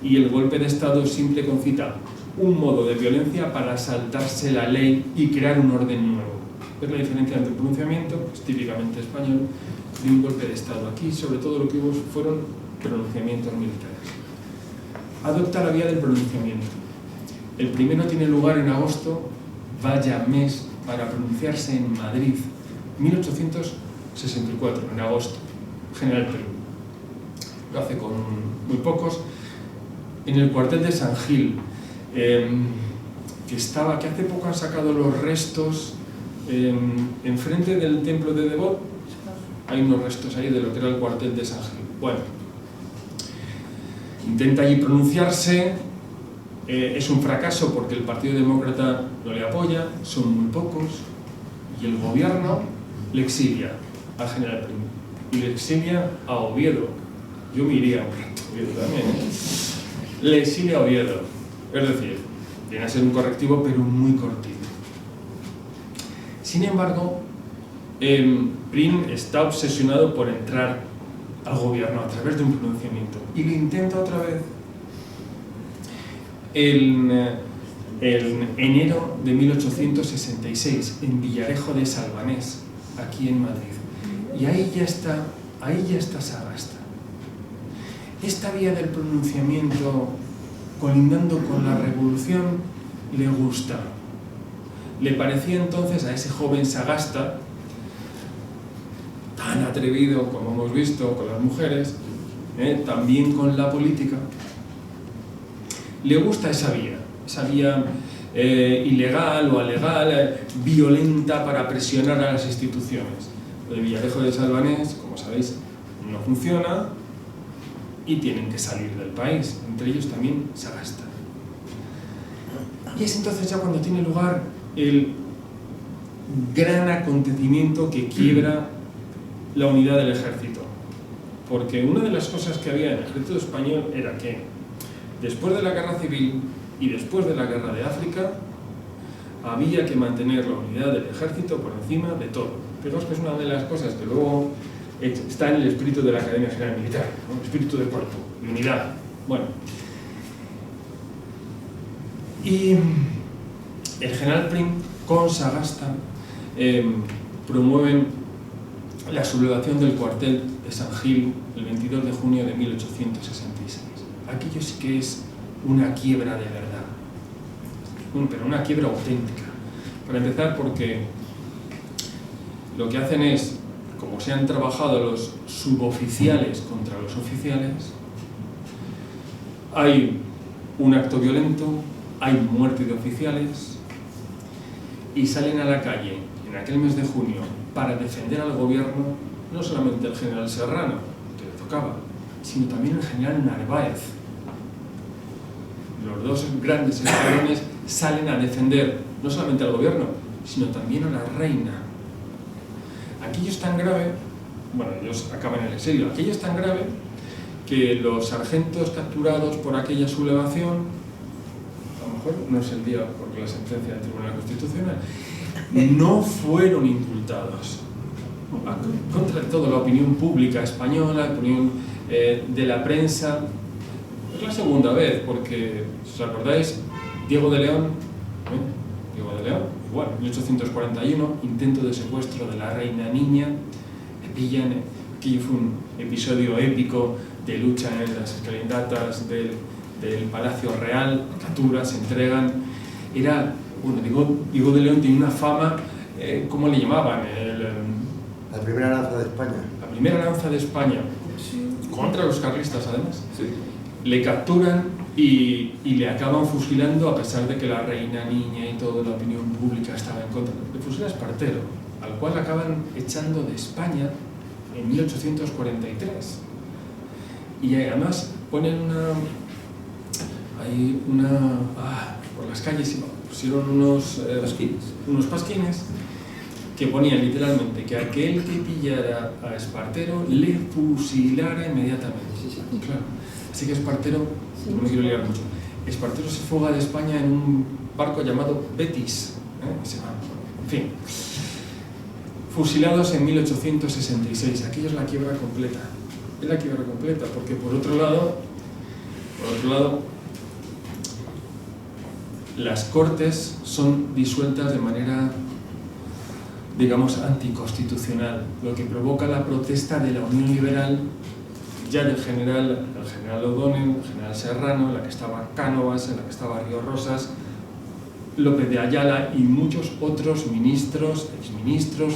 y el golpe de Estado siempre concita un modo de violencia para saltarse la ley y crear un orden nuevo. Es la diferencia entre el pronunciamiento, es típicamente español, y un golpe de Estado. Aquí, sobre todo, lo que hubo fueron pronunciamientos militares. Adopta la vía del pronunciamiento. El primero tiene lugar en agosto, vaya mes para pronunciarse en Madrid, 1864, en agosto, General Prim. Lo hace con muy pocos, en el cuartel de San Gil, que hace poco han sacado los restos enfrente del templo de Devot. Hay unos restos ahí de lo que era el cuartel de San Gil. Bueno, intenta allí pronunciarse, es un fracaso porque el Partido Demócrata no le apoya, son muy pocos, y el gobierno le exilia al general Prim, y le exilia a Oviedo. Yo me iría a Oviedo también, Le exilia a Oviedo, es decir, viene a ser un correctivo pero muy cortito. Sin embargo, Prim está obsesionado por entrar al gobierno a través de un pronunciamiento, y lo intenta otra vez en enero de 1866 en Villarejo de Salvanés, aquí en Madrid, y ahí ya está Sagasta. Esta vía del pronunciamiento, colindando con la revolución, le gusta. le parecía entonces a ese joven Sagasta, tan atrevido como hemos visto con las mujeres, también con la política, le gusta esa vía ilegal o alegal, violenta para presionar a las instituciones. Lo de Villarejo de Salvanés, como sabéis, no funciona y tienen que salir del país, entre ellos también Sagasta. Y es entonces ya cuando tiene lugar el gran acontecimiento que quiebra la unidad del ejército. Porque una de las cosas que había en el ejército español era que después de la guerra civil y después de la guerra de África había que mantener la unidad del ejército por encima de todo. Pero es que es una de las cosas que luego está en el espíritu de la Academia General Militar, ¿no? El espíritu de cuerpo, de unidad. Bueno. Y el general Prim con Sagasta promueven la sublevación del cuartel de San Gil el 22 de junio de 1866. Aquello sí que es una quiebra de verdad, pero una quiebra auténtica. Para empezar, porque lo que hacen es, como se han trabajado los suboficiales contra los oficiales, hay un acto violento, hay muerte de oficiales y salen a la calle en aquel mes de junio para defender al gobierno, no solamente el general Serrano, que le tocaba, sino también el general Narváez. Los dos grandes escuadrones salen a defender no solamente al gobierno, sino también a la reina. Aquello es tan grave, bueno, ellos acaban en el exilio, aquello es tan grave que los sargentos capturados por aquella sublevación, a lo mejor no es el día porque la sentencia del Tribunal Constitucional, no fueron indultados. Contra todo, la opinión pública española, la opinión de la prensa. Es la segunda vez, porque, si os acordáis, Diego de León, igual, 1841, intento de secuestro de la reina niña, le pillan, aquello fue un episodio épico de lucha en las escalinatas del Palacio Real, captura, se entregan. Era, bueno, Diego de León tiene una fama, ¿cómo le llamaban? La primera lanza de España. La primera lanza de España, contra los carlistas además. Sí. Le capturan y le acaban fusilando, a pesar de que la reina niña y toda la opinión pública estaba en contra. Le fusila Espartero, al cual acaban echando de España en 1843. Y además ponen por las calles pusieron unos pasquines que ponían literalmente que aquel que pillara a Espartero le fusilara inmediatamente. Claro. Así que Espartero, no me quiero liar mucho, Espartero se fuga de España en un barco llamado Betis, se va. En fin, fusilados en 1866. Aquello es la quiebra completa. Es la quiebra completa, porque por otro lado, las Cortes son disueltas de manera, digamos, anticonstitucional, lo que provoca la protesta de la Unión Liberal, ya del general O'Donnell, el general Serrano, en la que estaba Cánovas, en la que estaba Ríos Rosas, López de Ayala y muchos otros ministros, exministros,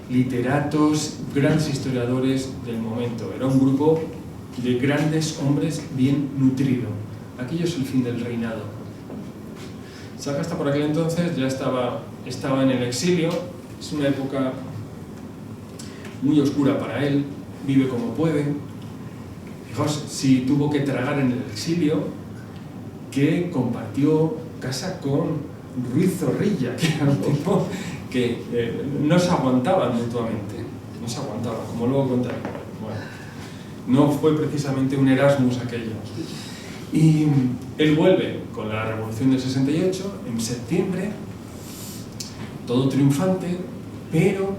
literatos, grandes historiadores del momento. Era un grupo de grandes hombres bien nutrido. Aquello es el fin del reinado. Sagasta por aquel entonces ya estaba en el exilio. Es una época muy oscura para él, vive como puede. Fijaos, si tuvo que tragar en el exilio, que compartió casa con Ruiz Zorrilla, que era un tipo que no se aguantaban mutuamente, no se aguantaban, como luego contaré. Bueno, no fue precisamente un Erasmus aquello. Y él vuelve con la Revolución del 68, en septiembre, todo triunfante, pero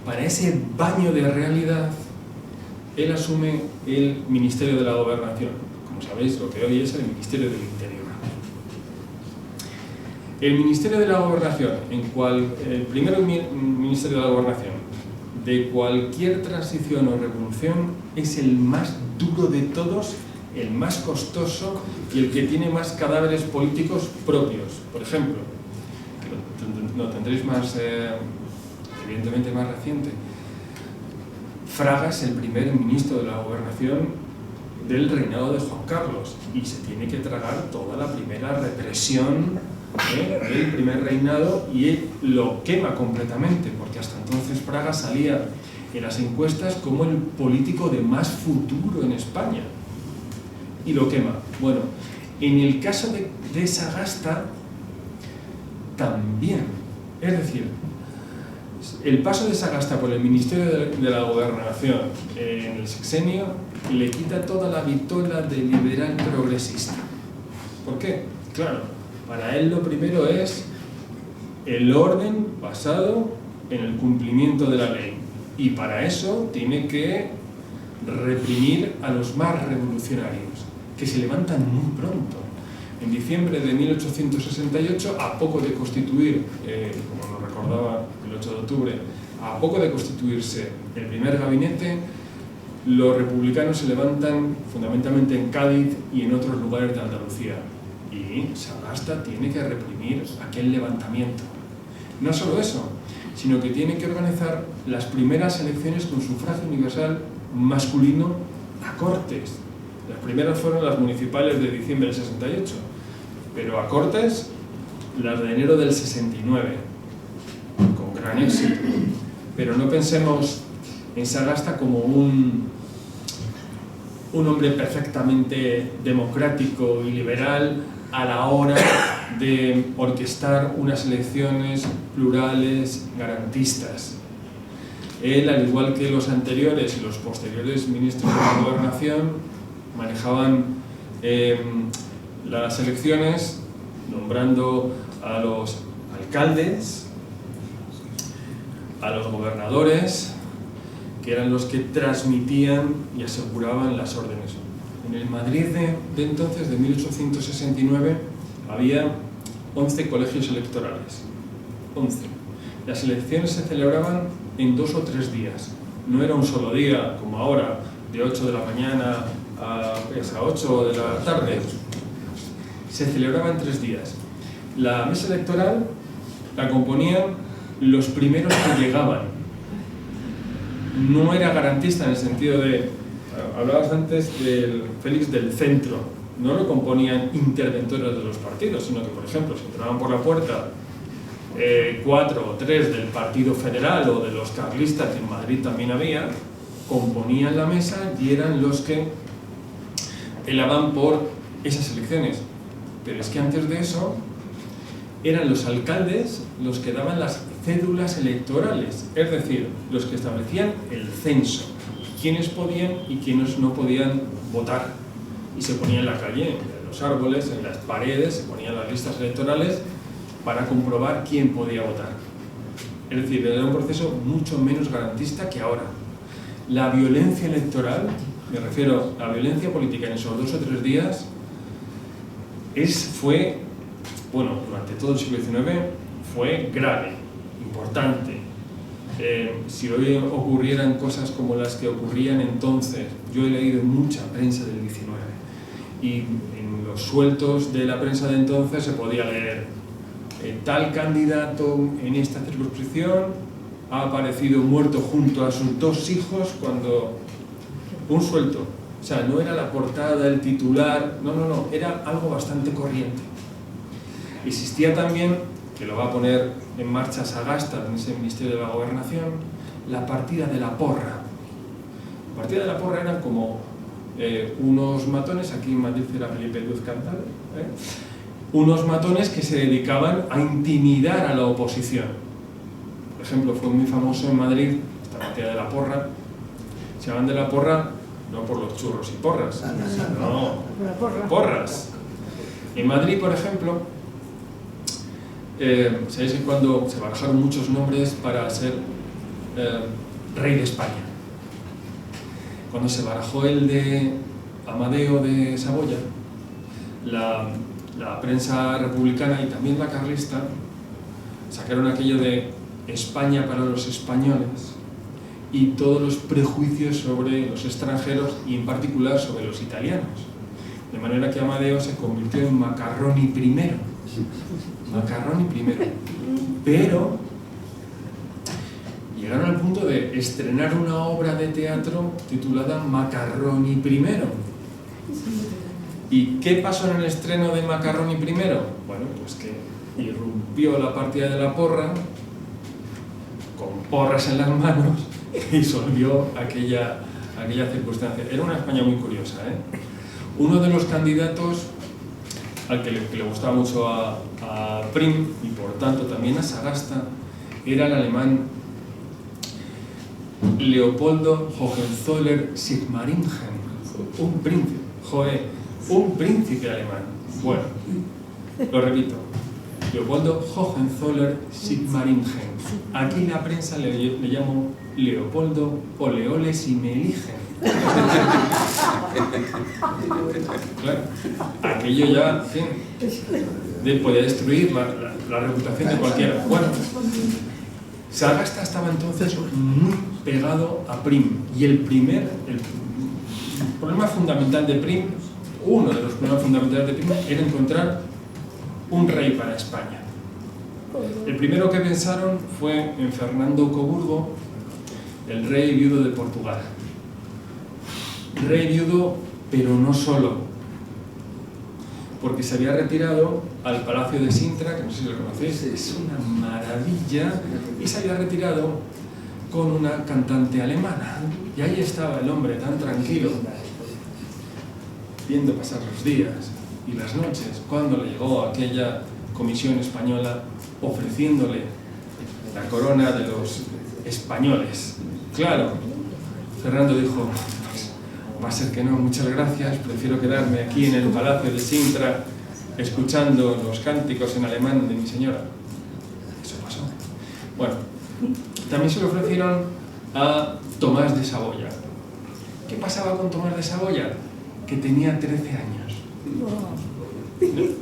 para ese baño de realidad, él asume el Ministerio de la Gobernación. Como sabéis, lo que hoy es el Ministerio del Interior. El Ministerio de la Gobernación, el primer Ministerio de la Gobernación de cualquier transición o revolución, es el más duro de todos, el más costoso y el que tiene más cadáveres políticos propios. Por ejemplo, lo tendréis más, evidentemente más reciente. Fraga es el primer ministro de la gobernación del reinado de Juan Carlos y se tiene que tragar toda la primera represión del primer reinado y él lo quema completamente, porque hasta entonces Fraga salía en las encuestas como el político de más futuro en España y lo quema. Bueno, en el caso de Sagasta también, es decir, el paso de Sagasta por el Ministerio de la Gobernación en el sexenio le quita toda la vitola de liberal progresista. ¿Por qué? Claro, para él lo primero es el orden basado en el cumplimiento de la ley y para eso tiene que reprimir a los más revolucionarios, que se levantan muy pronto. En diciembre de 1868, a poco de constituir, como nos recordaba el 8 de octubre, a poco de constituirse el primer gabinete, los republicanos se levantan fundamentalmente en Cádiz y en otros lugares de Andalucía. Y Sagasta tiene que reprimir aquel levantamiento. No solo eso, sino que tiene que organizar las primeras elecciones con sufragio universal masculino a Cortes. Las primeras fueron las municipales de diciembre del 68, pero a Cortes las de enero del 69, con gran éxito. Pero no pensemos en Sagasta como un hombre perfectamente democrático y liberal a la hora de orquestar unas elecciones plurales, garantistas. Él, al igual que los anteriores y los posteriores ministros de la Gobernación, manejaban las elecciones nombrando a los alcaldes, a los gobernadores, que eran los que transmitían y aseguraban las órdenes. En el Madrid de entonces, de 1869, había 11 colegios electorales. 11. Las elecciones se celebraban en 2 o 3 días. No era un solo día, como ahora, de 8 de la mañana a 8 de la tarde. Se celebraba en 3 días. La mesa electoral la componían los primeros que llegaban. No era garantista en el sentido de, hablabas antes del Félix del centro, no lo componían interventores de los partidos, sino que, por ejemplo, si entraban por la puerta 4 o 3 del Partido Federal o de los carlistas, que en Madrid también había, componían la mesa y eran los que velaban por esas elecciones. Pero es que antes de eso eran los alcaldes los que daban las cédulas electorales, es decir, los que establecían el censo, quiénes podían y quiénes no podían votar. Y se ponía en la calle, en los árboles, en las paredes, se ponían las listas electorales para comprobar quién podía votar. Es decir, era un proceso mucho menos garantista que ahora. La violencia electoral, me refiero a la violencia política en esos 2 o 3 días, fue, durante todo el siglo XIX, fue grave, importante. Si hoy ocurrieran cosas como las que ocurrían entonces, yo he leído mucha prensa del XIX y en los sueltos de la prensa de entonces se podía leer tal candidato en esta circunscripción ha aparecido muerto junto a sus 2 hijos cuando... un suelto. O sea, no era la portada, el titular, no, era algo bastante corriente. Existía también, que lo va a poner en marcha Sagasta en ese Ministerio de la Gobernación, la partida de la porra. La partida de la porra eran como unos matones, aquí en Madrid era Felipe Luz Cantal, unos matones que se dedicaban a intimidar a la oposición. Por ejemplo, fue muy famoso en Madrid esta partida de la porra. Se llaman de la porra no por los churros y porras, sino porras. En Madrid, por ejemplo, sabéis que cuando se barajaron muchos nombres para ser rey de España, cuando se barajó el de Amadeo de Saboya, la prensa republicana y también la carlista sacaron aquello de España para los españoles y todos los prejuicios sobre los extranjeros y en particular sobre los italianos. De manera que Amadeo se convirtió en Macarroni I. Macarroni primero. Pero llegaron al punto de estrenar una obra de teatro titulada Macarroni primero. ¿Y qué pasó en el estreno de Macarroni primero? Bueno, pues que irrumpió la partida de la porra, con porras en las manos, y disolvió aquella circunstancia. Era una España muy curiosa, ¿eh? Uno de los candidatos al que le gustaba mucho a Prim, y por tanto también a Sagasta, era el alemán Leopoldo Hohenzollern-Sigmaringen, un príncipe alemán. Bueno, lo repito, Leopoldo Hohenzollern-Sigmaringen. Aquí la prensa le llamó Leopoldo Oleole Simeligen. Claro, aquello ya, en fin, podía destruir la reputación de cualquiera. Bueno, Sagasta estaba entonces muy pegado a Prim, y el problema fundamental de Prim, uno de los problemas fundamentales de Prim, era encontrar un rey para España. El primero que pensaron fue en Fernando Coburgo, el rey viudo de Portugal. Rey viudo, pero no solo, porque se había retirado al Palacio de Sintra, que no sé si lo conocéis, es una maravilla, y se había retirado con una cantante alemana. Y ahí estaba el hombre tan tranquilo, viendo pasar los días y las noches, cuando le llegó aquella comisión española ofreciéndole la corona de los españoles. Claro, Fernando dijo: va a ser que no, muchas gracias, prefiero quedarme aquí en el Palacio de Sintra escuchando los cánticos en alemán de mi señora. Eso pasó. Bueno, también se le ofrecieron a Tomás de Saboya. ¿Qué pasaba con Tomás de Saboya? Que tenía 13 años.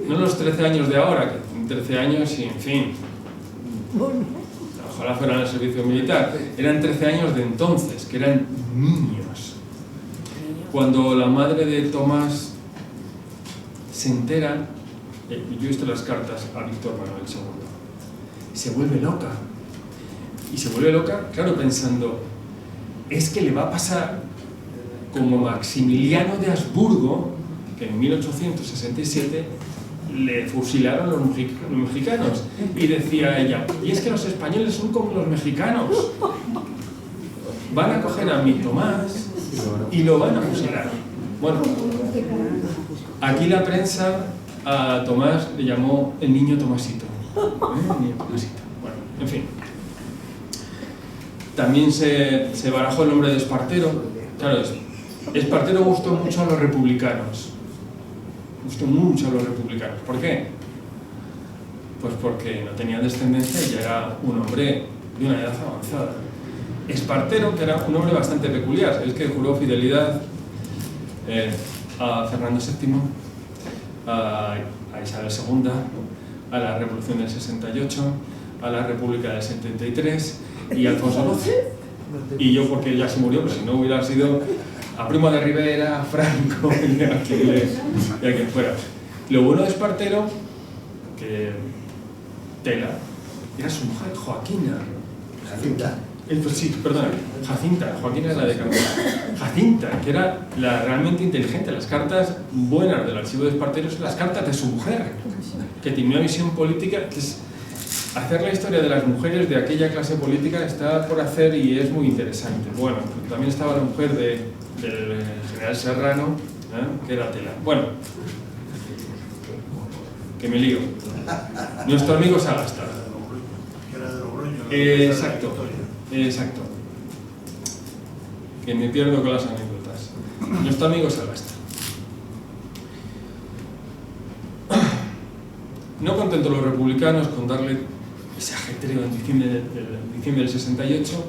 No los 13 años de ahora, que 13 años y en fin, ojalá fueran al servicio militar. Eran 13 años de entonces, que eran niños. Cuando la madre de Tomás se entera, yo he visto las cartas a Víctor Manuel II, se vuelve loca. Y se vuelve loca, claro, pensando, es que le va a pasar como Maximiliano de Habsburgo, que en 1867 le fusilaron los mexicanos. Y decía ella, y es que los españoles son como los mexicanos. Van a coger a mi Tomás y lo van a fusilar. Bueno, aquí la prensa a Tomás le llamó el niño Tomasito. El niño Tomasito. Bueno, en fin. También se barajó el nombre de Espartero. Claro, Espartero gustó mucho a los republicanos. Gustó mucho a los republicanos. ¿Por qué? Pues porque no tenía descendencia y ya era un hombre de una edad avanzada. Espartero, que era un hombre bastante peculiar, es que juró fidelidad a Fernando VII, a Isabel II, a la Revolución del 68, a la República del 73 y a Alfonso XII. Y yo, porque ya se murió, pero si no hubiera sido a Primo de Rivera, a Franco y a quien fuera. Lo bueno de Espartero, que tela, era su mujer, Joaquina. Jacinta. Sí, perdona, Jacinta. Joaquina es la de Carmen. Jacinta, que era la realmente inteligente. Las cartas buenas del archivo de Espartero son las cartas de su mujer, que tenía una visión política. Que es, hacer la historia de las mujeres de aquella clase política está por hacer y es muy interesante. Bueno, también estaba la mujer del general Serrano, que era tela. Bueno, que me lío. Nuestro amigo Sagasta. Exacto. Exacto. Que me pierdo con las anécdotas. Nuestro amigo Sagasta. No contentos los republicanos con darle ese ajetreo en diciembre del 68,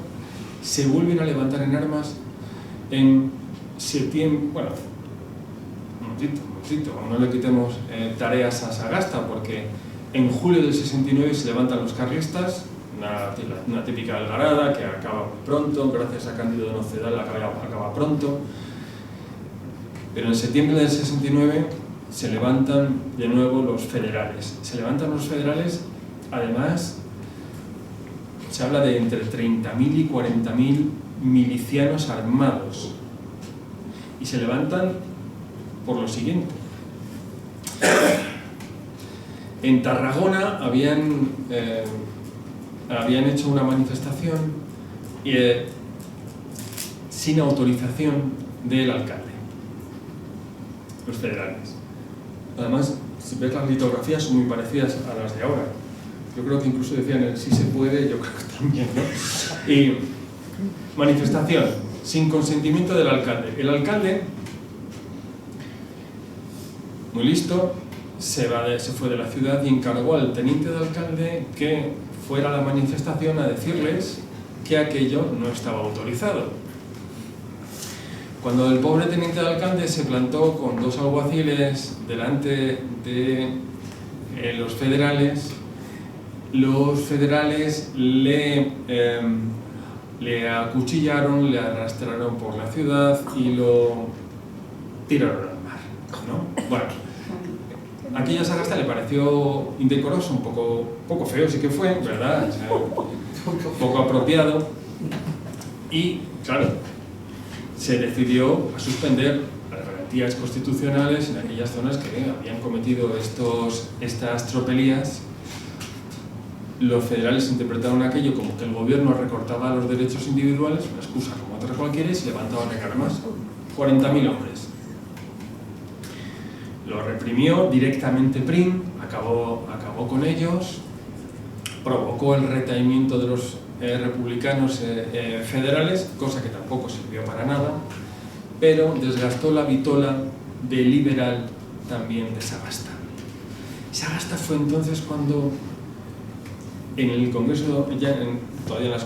se vuelven a levantar en armas en septiembre. Bueno, un momentito, no le quitemos tareas a Sagasta, porque en julio del 69 se levantan los carlistas, una típica algarada que acaba muy pronto, gracias a Cándido de Nocedal acaba pronto, pero en septiembre del 69 se levantan de nuevo los federales. Se levantan los federales, además, se habla de entre 30.000 y 40.000 milicianos armados. Y se levantan por lo siguiente. En Tarragona habían hecho una manifestación sin autorización del alcalde, los federales. Además, si ves las litografías son muy parecidas a las de ahora. Yo creo que incluso decían si se puede, yo creo que también, ¿no? Y manifestación sin consentimiento del alcalde. El alcalde, muy listo, se fue de la ciudad y encargó al teniente de alcalde que fuera a la manifestación a decirles que aquello no estaba autorizado. Cuando el pobre teniente de alcalde se plantó con 2 alguaciles delante de los federales le acuchillaron, le arrastraron por la ciudad y lo tiraron al mar, ¿no? Bueno, aquella sagasta le pareció indecoroso, un poco feo sí que fue, ¿verdad? O sea, poco apropiado. Y, claro, se decidió a suspender las garantías constitucionales en aquellas zonas que habían cometido estas tropelías. Los federales interpretaron aquello como que el gobierno recortaba los derechos individuales, una excusa como otra cualquiera, y se levantaban a armas. 40.000 hombres. Lo reprimió directamente Prim, acabó con ellos, provocó el retraimiento de los republicanos federales, cosa que tampoco sirvió para nada, pero desgastó la vitola de liberal también de Sagasta. Sagasta fue entonces cuando en el Congreso, todavía en las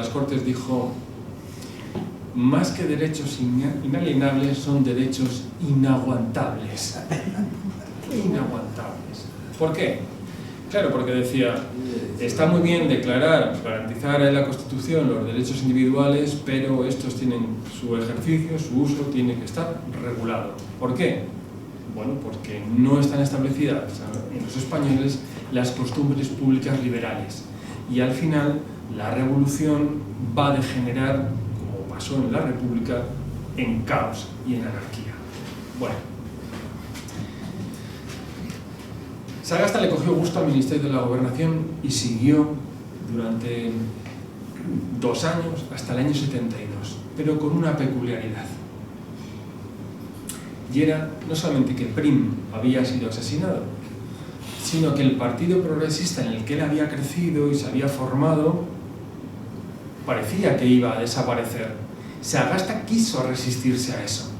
Cortes dijo: más que derechos inalienables son derechos inaguantables. Inaguantables. ¿Por qué? Claro, porque decía, está muy bien garantizar en la Constitución los derechos individuales, pero estos tienen su ejercicio, su uso tiene que estar regulado. ¿Por qué? Bueno, porque no están establecidas en los españoles las costumbres públicas liberales. Y al final, la revolución va a degenerar, como pasó en la República, en caos y en anarquía. Bueno. Sagasta le cogió gusto al Ministerio de la Gobernación y siguió durante 2 años, hasta el año 72, pero con una peculiaridad. Y era no solamente que Prim había sido asesinado, sino que el Partido Progresista en el que él había crecido y se había formado parecía que iba a desaparecer. Sagasta quiso resistirse a eso.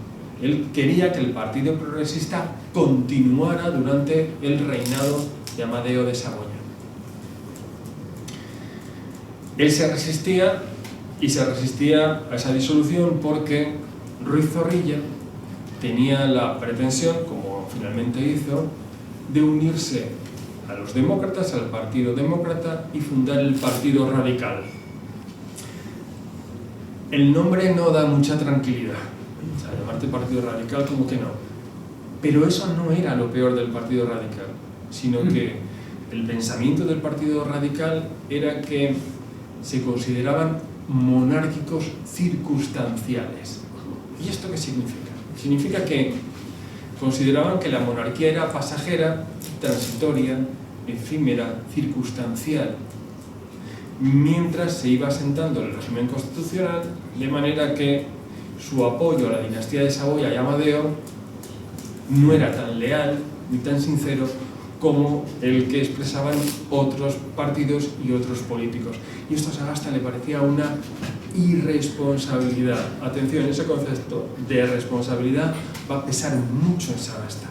Él quería que el Partido Progresista continuara durante el reinado de Amadeo de Saboya. Él se resistía a esa disolución porque Ruiz Zorrilla tenía la pretensión, como finalmente hizo, de unirse a los demócratas, al Partido Demócrata, y fundar el Partido Radical. El nombre no da mucha tranquilidad. O sea, llamarte Partido Radical como que no. Pero eso no era lo peor del Partido Radical, sino que el pensamiento del Partido Radical era que se consideraban monárquicos circunstanciales. ¿Y esto qué significa? Significa que consideraban que la monarquía era pasajera, transitoria, efímera, circunstancial, mientras se iba asentando el régimen constitucional, de manera que su apoyo a la dinastía de Saboya y Amadeo no era tan leal ni tan sincero como el que expresaban otros partidos y otros políticos. Y esto a Sagasta le parecía una irresponsabilidad. Atención, ese concepto de responsabilidad va a pesar mucho en Sagasta.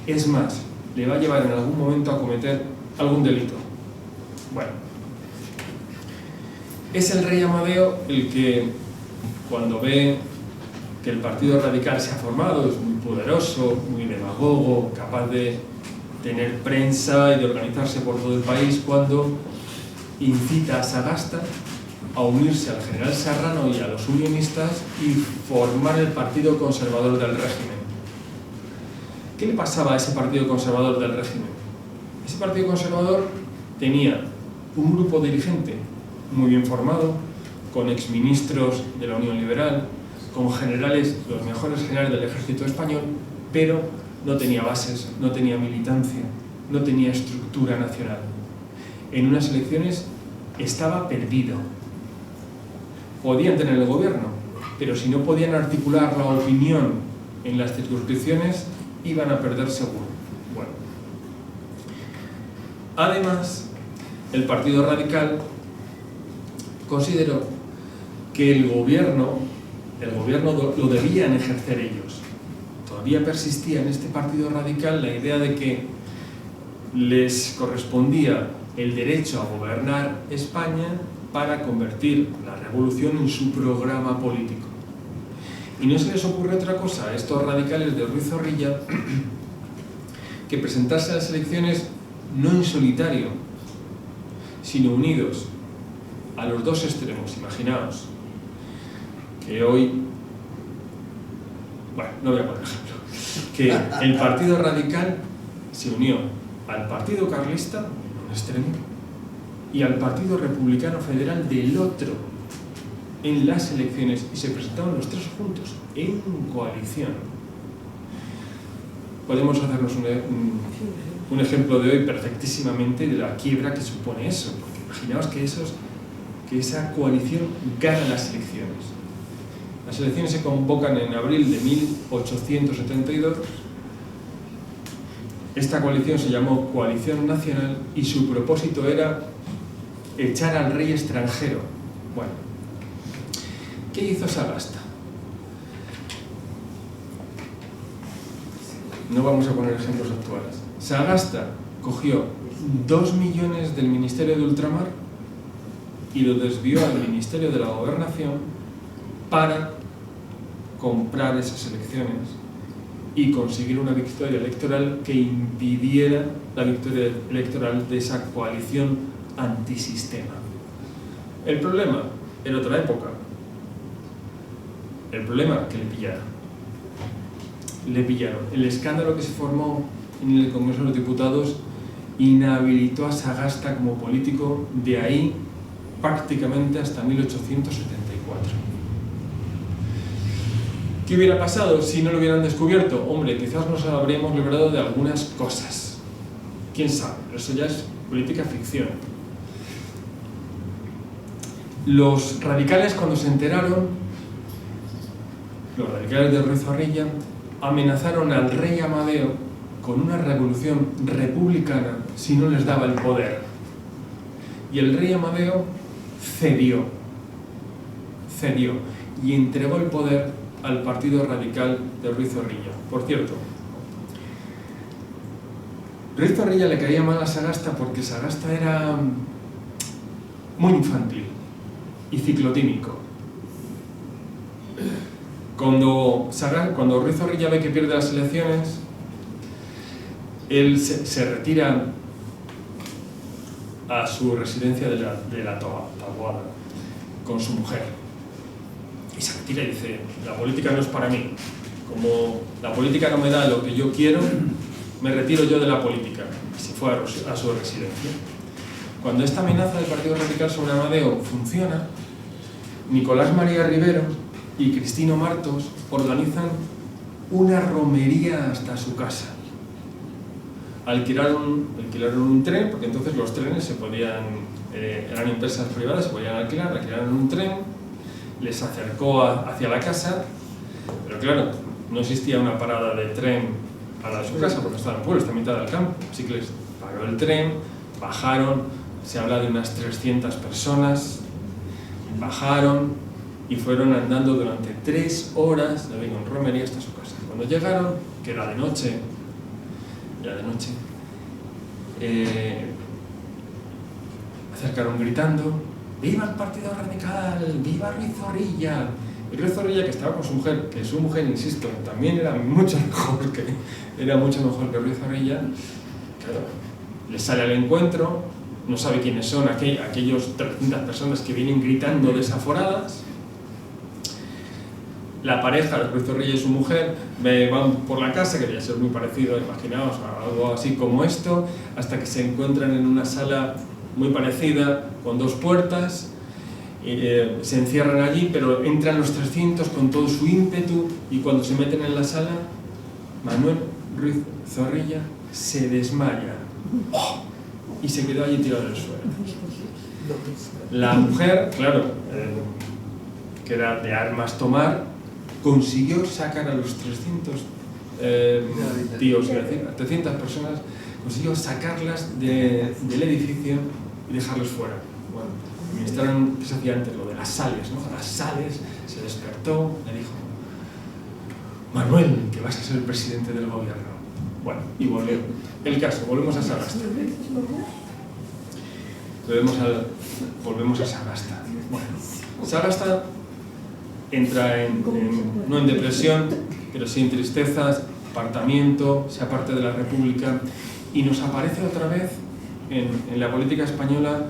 Es más, le va a llevar en algún momento a cometer algún delito. Bueno, es el rey Amadeo el que, cuando ve que el Partido Radical se ha formado, es muy poderoso, muy demagogo, capaz de tener prensa y de organizarse por todo el país, cuando incita a Sagasta a unirse al general Serrano y a los unionistas y formar el Partido Conservador del régimen. ¿Qué le pasaba a ese partido conservador del régimen? Ese partido conservador tenía un grupo dirigente muy bien formado, con exministros de la Unión Liberal, con generales, los mejores generales del ejército español, pero no tenía bases, no tenía militancia, no tenía estructura nacional. En unas elecciones estaba perdido. Podían tener el gobierno, pero si no podían articular la opinión en las circunscripciones, iban a perder seguro. Bueno. Además, el Partido Radical consideró que el gobierno lo debían ejercer ellos. Todavía persistía en este Partido Radical la idea de que les correspondía el derecho a gobernar España para convertir la revolución en su programa político. Y no se les ocurre otra cosa a estos radicales de Ruiz Zorrilla que presentarse a las elecciones no en solitario, sino unidos a los dos extremos. Imaginaos que hoy, bueno, no voy a poner ejemplo, que el Partido Radical se unió al Partido Carlista, en un extremo, y al Partido Republicano Federal del otro, en las elecciones, y se presentaron los tres juntos, en coalición. Podemos hacernos un ejemplo de hoy perfectísimamente de la quiebra que supone eso, porque imaginaos que esa coalición gana las elecciones. Las elecciones se convocan en abril de 1872. Esta coalición se llamó Coalición Nacional y su propósito era echar al rey extranjero. Bueno, ¿qué hizo Sagasta? No vamos a poner ejemplos actuales. Sagasta cogió 2 millones del Ministerio de Ultramar y lo desvió al Ministerio de la Gobernación para comprar esas elecciones y conseguir una victoria electoral que impidiera la victoria electoral de esa coalición antisistema. El problema, en otra época, el problema que le pillaron. El escándalo que se formó en el Congreso de los Diputados inhabilitó a Sagasta como político de ahí prácticamente hasta 1874. ¿Qué hubiera pasado si no lo hubieran descubierto? Hombre, quizás nos habríamos librado de algunas cosas. ¿Quién sabe? Pero eso ya es política ficción. Los radicales, cuando se enteraron, los radicales de Ruiz Zorrilla, amenazaron al rey Amadeo con una revolución republicana si no les daba el poder. Y el rey Amadeo cedió y entregó el poder al Partido Radical de Ruiz Zorrilla. Por cierto, Ruiz Zorrilla le caía mal a Sagasta porque Sagasta era muy infantil y ciclotímico. Cuando Ruiz Zorrilla ve que pierde las elecciones, él se retira a su residencia de la Taboada con su mujer. Y se retira y dice, la política no es para mí. Como la política no me da lo que yo quiero, me retiro yo de la política. Y se fue a su residencia. Cuando esta amenaza del Partido Radical sobre Amadeo funciona, Nicolás María Rivero y Cristino Martos organizan una romería hasta su casa. Alquilaron un tren, porque entonces los trenes se podían, eran empresas privadas, se podían alquilar, alquilaron un tren, les acercó hacia la casa, pero claro, no existía una parada de tren a la de su casa, porque estaba en el pueblo, está en mitad del campo, así que les paró el tren, bajaron, se habla de unas 300 personas, bajaron y fueron andando durante 3 horas, le digo, en romería hasta su casa. Cuando llegaron, que era de noche, acercaron gritando, ¡viva el Partido Radical! ¡Viva Ruiz Zorrilla! Y Ruiz Zorrilla, que estaba con su mujer, que su mujer, insisto, también era mucho mejor que Ruiz Zorrilla, claro, les sale al encuentro, no sabe quiénes son aquellos 300 personas que vienen gritando desaforadas, la pareja, Ruiz Zorrilla y su mujer, van por la casa, que debía ser muy parecido, imaginaos, a algo así como esto, hasta que se encuentran en una sala muy parecida, con 2 puertas, se encierran allí, pero entran los 300 con todo su ímpetu, y cuando se meten en la sala, Manuel Ruiz Zorrilla se desmaya y se quedó allí tirado en el suelo. La mujer, claro, que era de armas tomar, consiguió sacar a los 300 tíos, es decir, a 300 personas, consiguió sacarlas del edificio y dejarlos fuera. Bueno, el ministerio que se hacía antes, lo de las sales, ¿no? Las sales, se despertó, le dijo: Manuel, que vas a ser el presidente del gobierno. Bueno, y volvió. El caso, volvemos a Sagasta. Volvemos a Sagasta. Bueno, Sagasta entra no en depresión, pero sí en tristezas, apartamiento, se aparte de la República, y nos aparece otra vez en la política española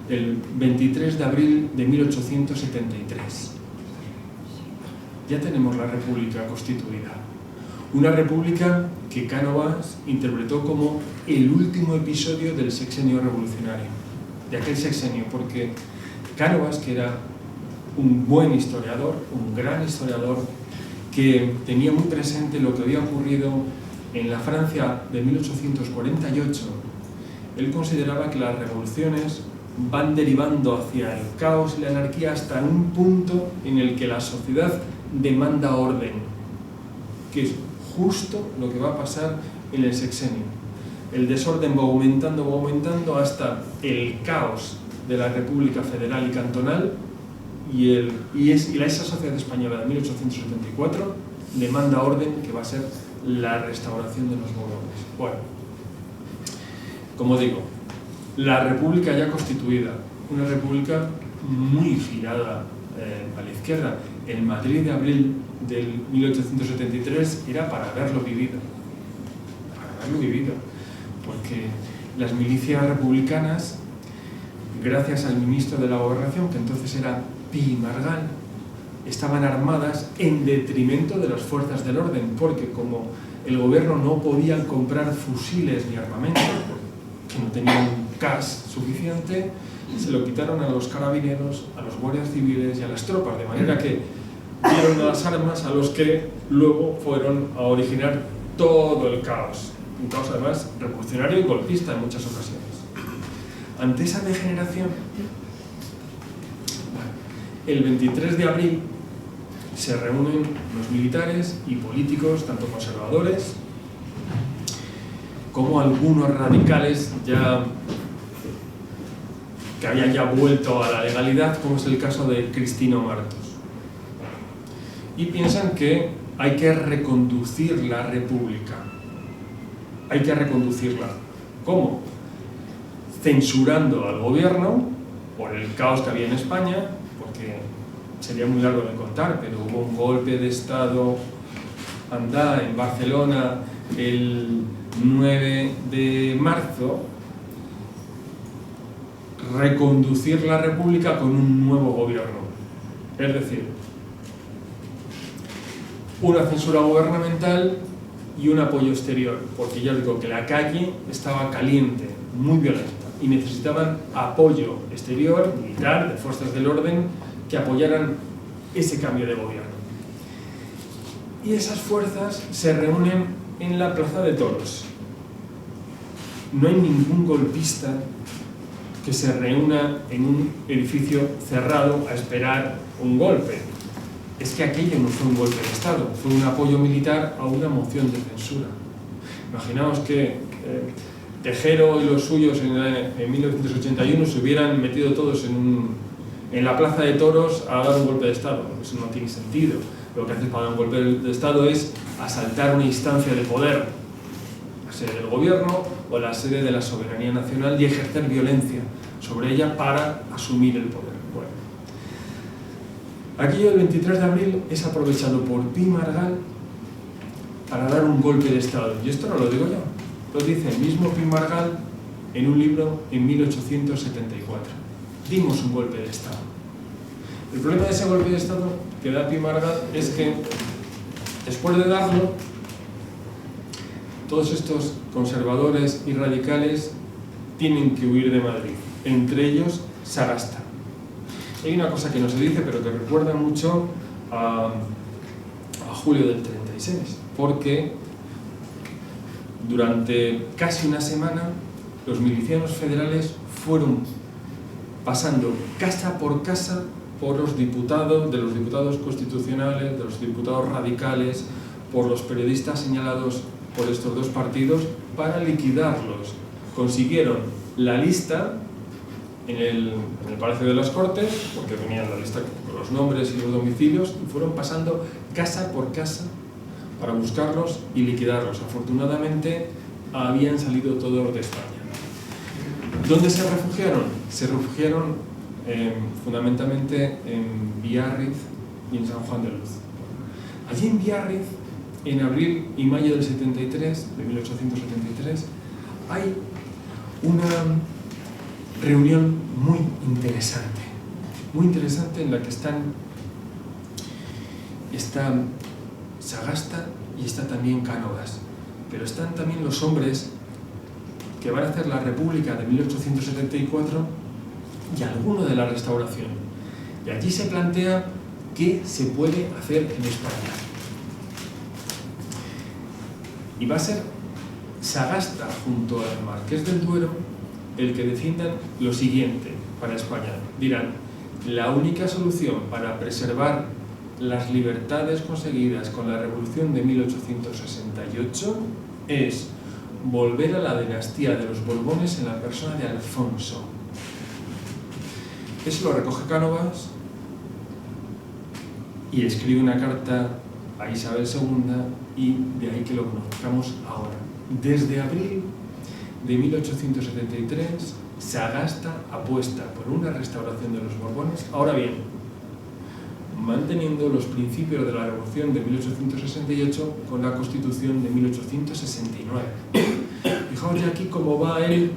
el 23 de abril de 1873. Ya tenemos la República constituida. Una república que Cánovas interpretó como el último episodio del sexenio revolucionario, de aquel sexenio, porque Cánovas, que era un buen historiador, un gran historiador, que tenía muy presente lo que había ocurrido en la Francia de 1848, él consideraba que las revoluciones van derivando hacia el caos y la anarquía hasta un punto en el que la sociedad demanda orden, que es justo lo que va a pasar en el sexenio. El desorden va aumentando hasta el caos de la República Federal y Cantonal, y esa sociedad española de 1874 demanda orden, que va a ser la restauración de los Borbones. Bueno, como digo, la República ya constituida, una República muy girada a la izquierda. El Madrid de abril del 1873 era para haberlo vivido, porque las milicias republicanas, gracias al ministro de la Gobernación, que entonces era Pi Margall, estaban armadas en detrimento de las fuerzas del orden, porque como el gobierno no podía comprar fusiles ni armamento, que no tenían cash suficiente, se lo quitaron a los carabineros, a los guardias civiles y a las tropas, de manera que dieron las armas a los que luego fueron a originar todo el caos, un caos además revolucionario y golpista en muchas ocasiones. Ante esa degeneración, el 23 de abril se reúnen los militares y políticos, tanto conservadores como algunos radicales que habían ya vuelto a la legalidad, como es el caso de Cristino Martos. Y piensan que hay que reconducir la República. Hay que reconducirla. ¿Cómo? Censurando al gobierno por el caos que había en España, porque sería muy largo de contar, pero hubo un golpe de Estado en Barcelona el 9 de marzo, reconducir la República con un nuevo gobierno. Es decir, una censura gubernamental y un apoyo exterior, porque ya os digo que la calle estaba caliente, muy violenta, y necesitaban apoyo exterior, militar, de fuerzas del orden, que apoyaran ese cambio de gobierno. Y esas fuerzas se reúnen en la Plaza de Toros. No hay ningún golpista que se reúna en un edificio cerrado a esperar un golpe. Es que aquello no fue un golpe de Estado, fue un apoyo militar a una moción de censura. Imaginaos que Tejero y los suyos en 1981 se hubieran metido todos en la Plaza de Toros a dar un golpe de Estado. Eso no tiene sentido. Lo que haces para dar un golpe de Estado es asaltar una instancia de poder, la sede del gobierno o la sede de la soberanía nacional, y ejercer violencia sobre ella para asumir el poder. Bueno, aquello del 23 de abril es aprovechado por Pi Margall para dar un golpe de Estado. Y esto no lo digo yo, lo dice el mismo Pi Margall en un libro en 1874. Dimos un golpe de Estado. El problema de ese golpe de Estado que da Pi Margall es que, después de darlo, todos estos conservadores y radicales tienen que huir de Madrid, entre ellos Sagasta. Hay una cosa que no se dice, pero que recuerda mucho a julio del 36, porque durante casi una semana los milicianos federales fueron pasando casa por casa por los diputados, de los diputados constitucionales, de los diputados radicales, por los periodistas señalados por estos dos partidos, para liquidarlos. Consiguieron la lista en el Palacio de las Cortes, porque tenían la lista con los nombres y los domicilios, y fueron pasando casa por casa para buscarlos y liquidarlos. Afortunadamente habían salido todos de España. ¿Dónde se refugiaron? Se refugiaron fundamentalmente en Biarritz y en San Juan de Luz. Allí en Biarritz, en abril y mayo del 73, de 1873, hay una reunión muy interesante en la que está Sagasta y está también Cánovas, pero están también los hombres que van a hacer la República de 1874 y alguno de la Restauración. Y allí se plantea qué se puede hacer en España. Y va a ser Sagasta junto al Marqués del Duero el que defiendan lo siguiente para España. Dirán, la única solución para preservar las libertades conseguidas con la Revolución de 1868 es volver a la dinastía de los Borbones en la persona de Alfonso. Eso lo recoge Cánovas y escribe una carta a Isabel II, y de ahí que lo conozcamos ahora. Desde abril de 1873, Sagasta apuesta por una restauración de los Borbones. Ahora bien, manteniendo los principios de la Revolución de 1868 con la Constitución de 1869. Fijaos ya aquí cómo va él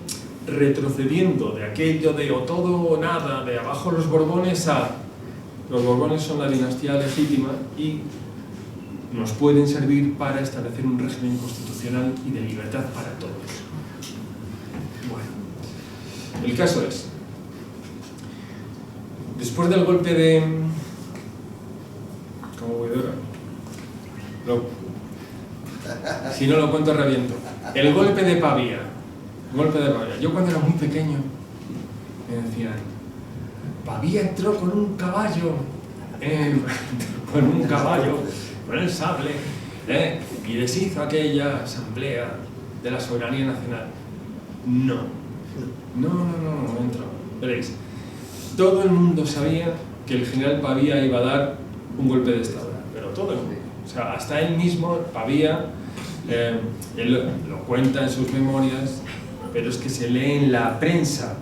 retrocediendo de aquello de o todo o nada, de abajo los Borbones, a los Borbones son la dinastía legítima y nos pueden servir para establecer un régimen constitucional y de libertad para todos. Bueno, el caso es, después del golpe de... ¿Cómo voy de hora? Si no lo cuento reviento. El golpe de Pavía. Yo cuando era muy pequeño me decían, Pavía entró con un caballo, con el sable, y deshizo aquella asamblea de la soberanía nacional. No entró. Veréis, todo el mundo sabía que el general Pavía iba a dar un golpe de Estado, pero todo el mundo. O sea, hasta él mismo, Pavía, él lo cuenta en sus memorias, pero es que se lee en la prensa.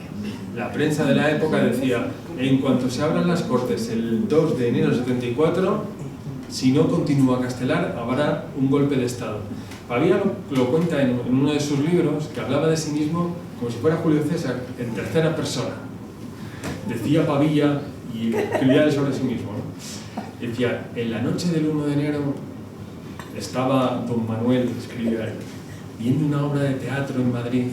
La prensa de la época decía, en cuanto se abran las Cortes el 2 de enero del 74, si no continúa Castelar, habrá un golpe de Estado. Pavía lo cuenta en uno de sus libros, que hablaba de sí mismo como si fuera Julio César, en tercera persona. Decía Pavía y escribía sobre sí mismo, ¿no? Decía, en la noche del 1 de enero estaba don Manuel, escribía él, viendo una obra de teatro en Madrid,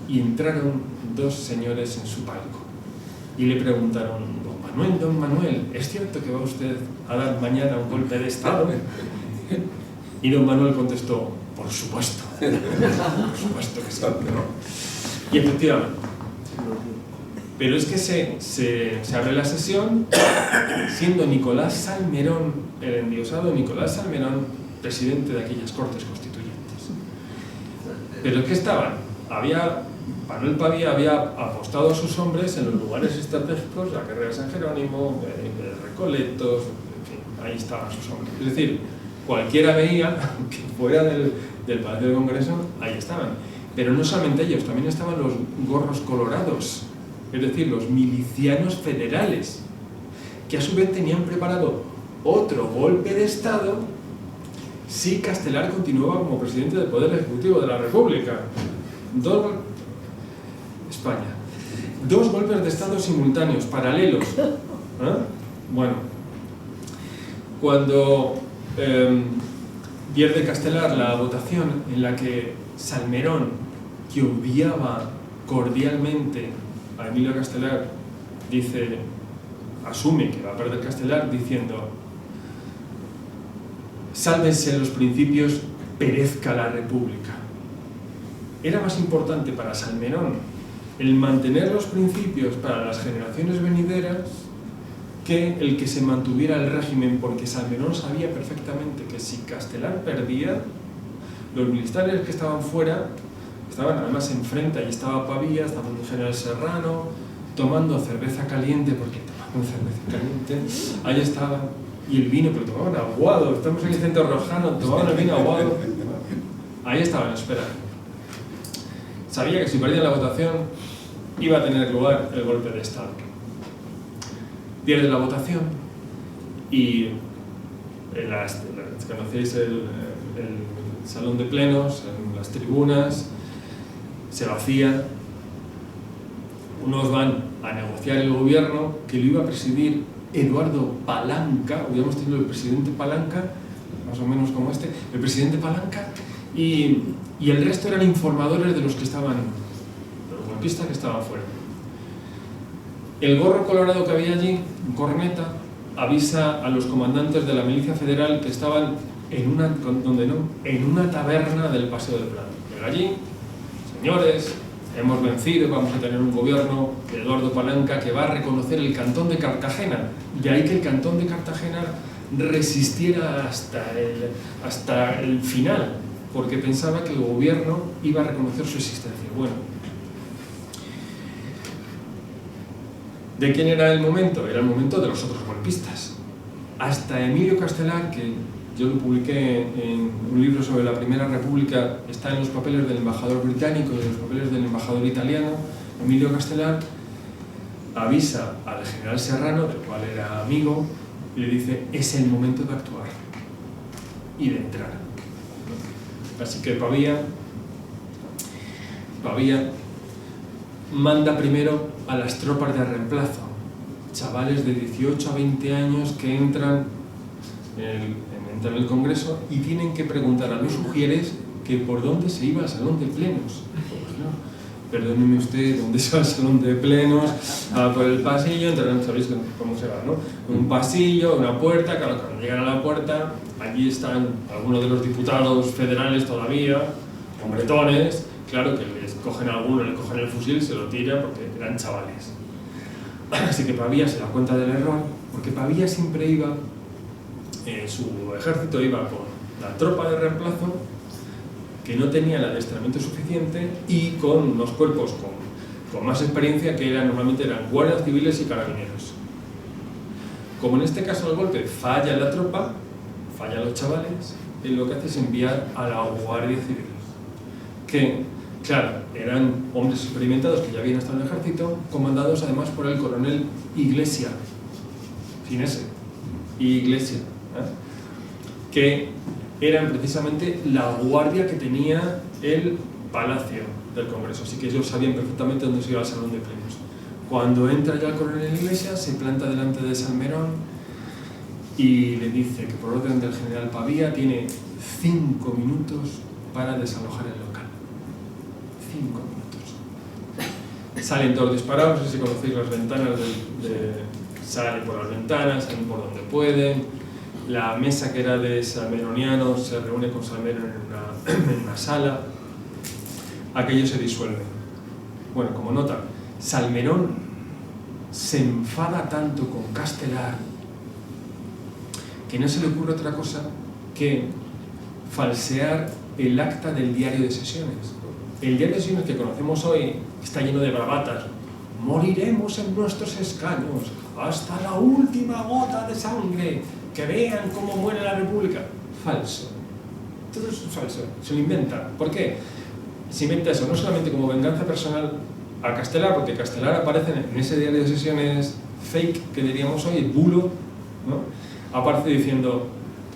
y entraron dos señores en su palco y le preguntaron, don Manuel, ¿es cierto que va usted a dar mañana un golpe de Estado? Y don Manuel contestó, por supuesto que sí, ¿no? Y efectivamente, pero es que se abre la sesión siendo Nicolás Salmerón, el endiosado Nicolás Salmerón, presidente de aquellas Cortes Constituyentes. Pero es que Manuel Pavía había apostado a sus hombres en los lugares estratégicos, la carrera de San Jerónimo, Recoletos, en fin, ahí estaban sus hombres. Es decir, cualquiera veía que fuera del Palacio de Congreso, ahí estaban. Pero no solamente ellos, también estaban los gorros colorados, es decir, los milicianos federales, que a su vez tenían preparado otro golpe de Estado si Castelar continuaba como presidente del Poder Ejecutivo de la República. Dos golpes de Estado simultáneos, paralelos. Bueno, cuando pierde Castelar la votación en la que Salmerón, que odiaba cordialmente a Emilio Castelar, asume que va a perder Castelar diciendo: sálvense los principios, perezca la república. Era más importante para Salmerón el mantener los principios para las generaciones venideras que el que se mantuviera el régimen, porque Salmerón sabía perfectamente que si Castelar perdía, los militares que estaban fuera, estaban además enfrente, ahí estaba Pavía, estaba el general Serrano, tomando cerveza caliente, porque tomaban cerveza caliente, ahí estaban, y el vino, pero tomaban aguado, estamos en el centro rojano, tomaban el vino aguado, ahí estaban esperando. Sabía que si perdía la votación iba a tener lugar el golpe de Estado. Pierde la votación y conocéis el salón de plenos, en las tribunas, se vacía. Unos van a negociar el gobierno que lo iba a presidir Eduardo Palanca, hubiéramos tenido el presidente Palanca, más o menos como este, el presidente Palanca, y el resto eran informadores de los que estaban, de los golpistas que estaban fuera. El gorro colorado que había allí, un corneta, avisa a los comandantes de la milicia federal que estaban en una taberna del Paseo del Prado. Llega allí: señores, hemos vencido, vamos a tener un gobierno de Eduardo Palanca que va a reconocer el cantón de Cartagena. De ahí que el cantón de Cartagena resistiera hasta el final, porque pensaba que el gobierno iba a reconocer su existencia. Bueno, ¿de quién era el momento? Era el momento de los otros golpistas. Hasta Emilio Castelar, que yo lo publiqué en un libro sobre la Primera República, está en los papeles del embajador británico y en los papeles del embajador italiano. Emilio Castelar avisa al general Serrano, del cual era amigo, y le dice: es el momento de actuar y de entrar. Así que Pavía manda primero a las tropas de reemplazo, chavales de 18 a 20 años que entran en el Congreso y tienen que preguntar a los ujieres que por dónde se iba al salón de plenos. Pues no, perdóneme usted, ¿dónde se va al salón de plenos? Por el pasillo, entonces sabéis cómo se va, ¿no? Un pasillo, una puerta, claro, cuando llegan a la puerta, allí están algunos de los diputados federales todavía, hombretones, claro que les cogen a alguno, le cogen el fusil, se lo tira porque eran chavales. Así que Pavía se da cuenta del error, porque Pavía siempre iba, su ejército iba con la tropa de reemplazo, que no tenía el adiestramiento suficiente, y con unos cuerpos con más experiencia, que normalmente eran guardias civiles y carabineros. Como en este caso el golpe falla la tropa, fallan los chavales, y lo que hace es enviar a la Guardia Civil, que, claro, eran hombres experimentados que ya habían estado en el ejército, comandados además por el coronel Iglesia, sin ese, Iglesia, que eran precisamente la guardia que tenía el Palacio del Congreso, así que ellos sabían perfectamente dónde se iba al salón de plenos. Cuando entra ya el coronel Iglesia, se planta delante de Salmerón y le dice que por orden del general Pavía tiene 5 minutos para desalojar el local. 5 minutos. Salen todos disparados, no sé si conocéis las ventanas salen por las ventanas, salen por donde pueden. La mesa, que era de salmeronianos, se reúne con Salmerón en una sala. Aquello se disuelve. Bueno, como nota, Salmerón se enfada tanto con Castelar que no se le ocurre otra cosa que falsear el acta del diario de sesiones. El diario de sesiones que conocemos hoy está lleno de bravatas. Moriremos en nuestros escaños hasta la última gota de sangre, que vean cómo muere la República. Falso. Todo eso es falso. Se lo inventa. ¿Por qué? Se inventa eso no solamente como venganza personal a Castelar, porque Castelar aparece en ese diario de sesiones fake, que diríamos hoy, el bulo, ¿no? Aparece diciendo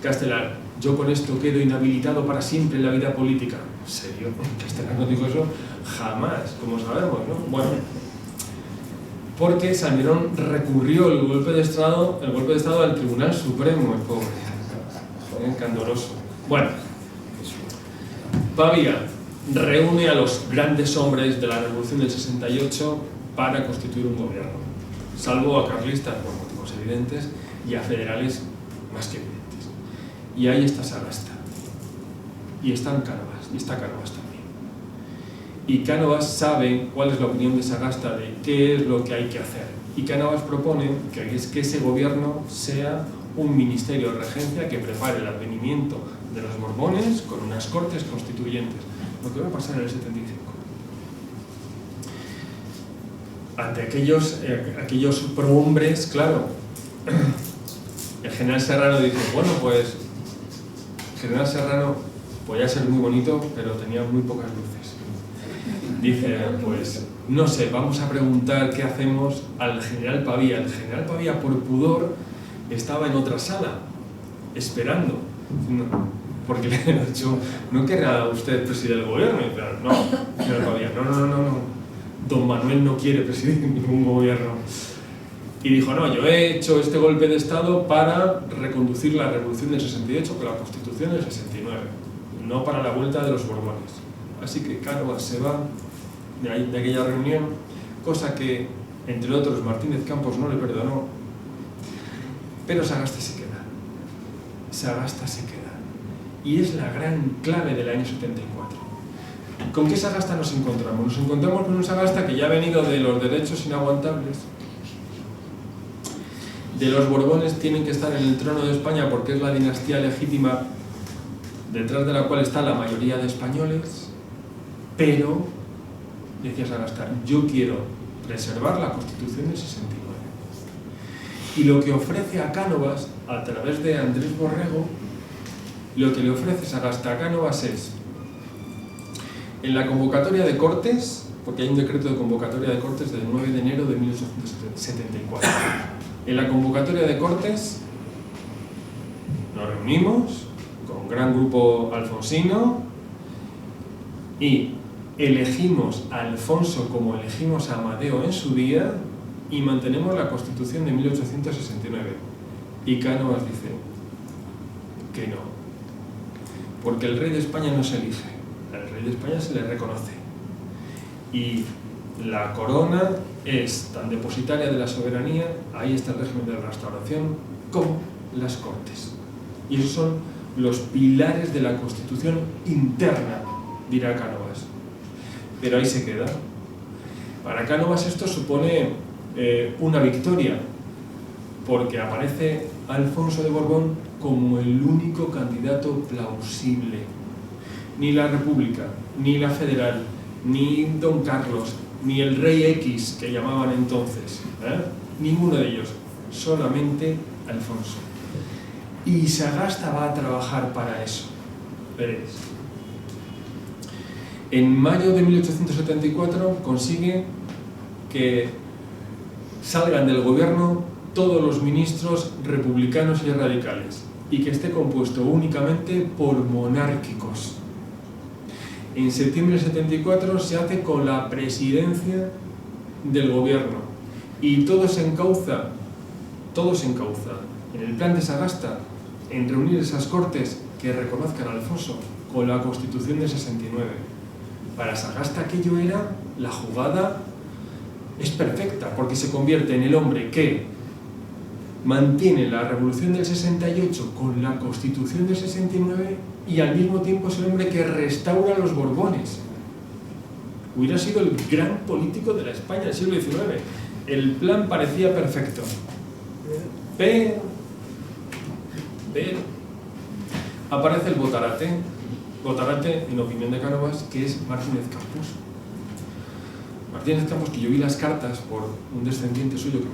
Castelar: yo con esto quedo inhabilitado para siempre en la vida política. ¿En serio? Castelar no dijo eso jamás, como sabemos, ¿no? Bueno, porque Salmerón recurrió el golpe de Estado al Tribunal Supremo, el pobre, candoroso. Bueno, Pavía reúne a los grandes hombres de la Revolución del 68 para constituir un gobierno, salvo a carlistas por motivos evidentes y a federales más que evidentes. Y ahí está Sagasta, y está Cánovas, y está Cánovas también. Y Cánovas sabe cuál es la opinión de Sagasta de qué es lo que hay que hacer. Y Cánovas propone que ese gobierno sea un ministerio de regencia que prepare el advenimiento de los Borbones con unas cortes constituyentes, lo que va a pasar en el 75. Ante aquellos prohombres, claro, el general Serrano dice, bueno, pues el general Serrano podía ser muy bonito, pero tenía muy pocas luces. Dice, pues, no sé, vamos a preguntar qué hacemos al general Pavía. El general Pavía, por pudor, estaba en otra sala, esperando. No, porque le he dicho, ¿no querrá usted presidir el gobierno? Y claro, no, general Pavía, no. Don Manuel no quiere presidir ningún gobierno. Y dijo, no, yo he hecho este golpe de Estado para reconducir la Revolución del 68 con la Constitución del 69, no para la vuelta de los Borbones. Así que Cánovas se va de aquella reunión, cosa que, entre otros, Martínez Campos no le perdonó, pero Sagasta se queda. Sagasta se queda. Y es la gran clave del año 74. ¿Con qué Sagasta nos encontramos? Nos encontramos con un Sagasta que ya ha venido de los derechos inaguantables, de los Borbones tienen que estar en el trono de España porque es la dinastía legítima detrás de la cual está la mayoría de españoles, pero, decía Sagasta, yo quiero preservar la Constitución del 69. Y lo que ofrece a Cánovas, a través de Andrés Borrego, lo que le ofrece Sagasta a Cánovas es, en la convocatoria de Cortes, porque hay un decreto de convocatoria de Cortes del 9 de enero de 1874, en la convocatoria de Cortes nos reunimos con un gran grupo alfonsino y elegimos a Alfonso como elegimos a Amadeo en su día y mantenemos la Constitución de 1869. Y Cánovas dice que no, porque el rey de España no se elige, al rey de España se le reconoce. Y la corona es tan depositaria de la soberanía, ahí está el régimen de la restauración, como las Cortes. Y esos son los pilares de la Constitución interna, dirá Cánovas. Pero ahí se queda. Para Cánovas esto supone una victoria, porque aparece Alfonso de Borbón como el único candidato plausible. Ni la República, ni la Federal, ni Don Carlos, ni el Rey X, que llamaban entonces, ninguno de ellos, solamente Alfonso. Y Sagasta va a trabajar para eso. Veréis. En mayo de 1874 consigue que salgan del gobierno todos los ministros republicanos y radicales y que esté compuesto únicamente por monárquicos. En septiembre del 74 se hace con la presidencia del gobierno y todo se encauza en el plan de Sagasta en reunir esas cortes que reconozcan a Alfonso con la Constitución del 69. Para Sagasta aquello era la jugada, es perfecta, porque se convierte en el hombre que mantiene la Revolución del 68 con la Constitución del 69 y al mismo tiempo es el hombre que restaura a los Borbones. Hubiera sido el gran político de la España del siglo XIX. El plan parecía perfecto. Pero aparece el botarate, en opinión de Cánovas, que es Martínez Campos. Martínez Campos, que yo vi las cartas por un descendiente suyo que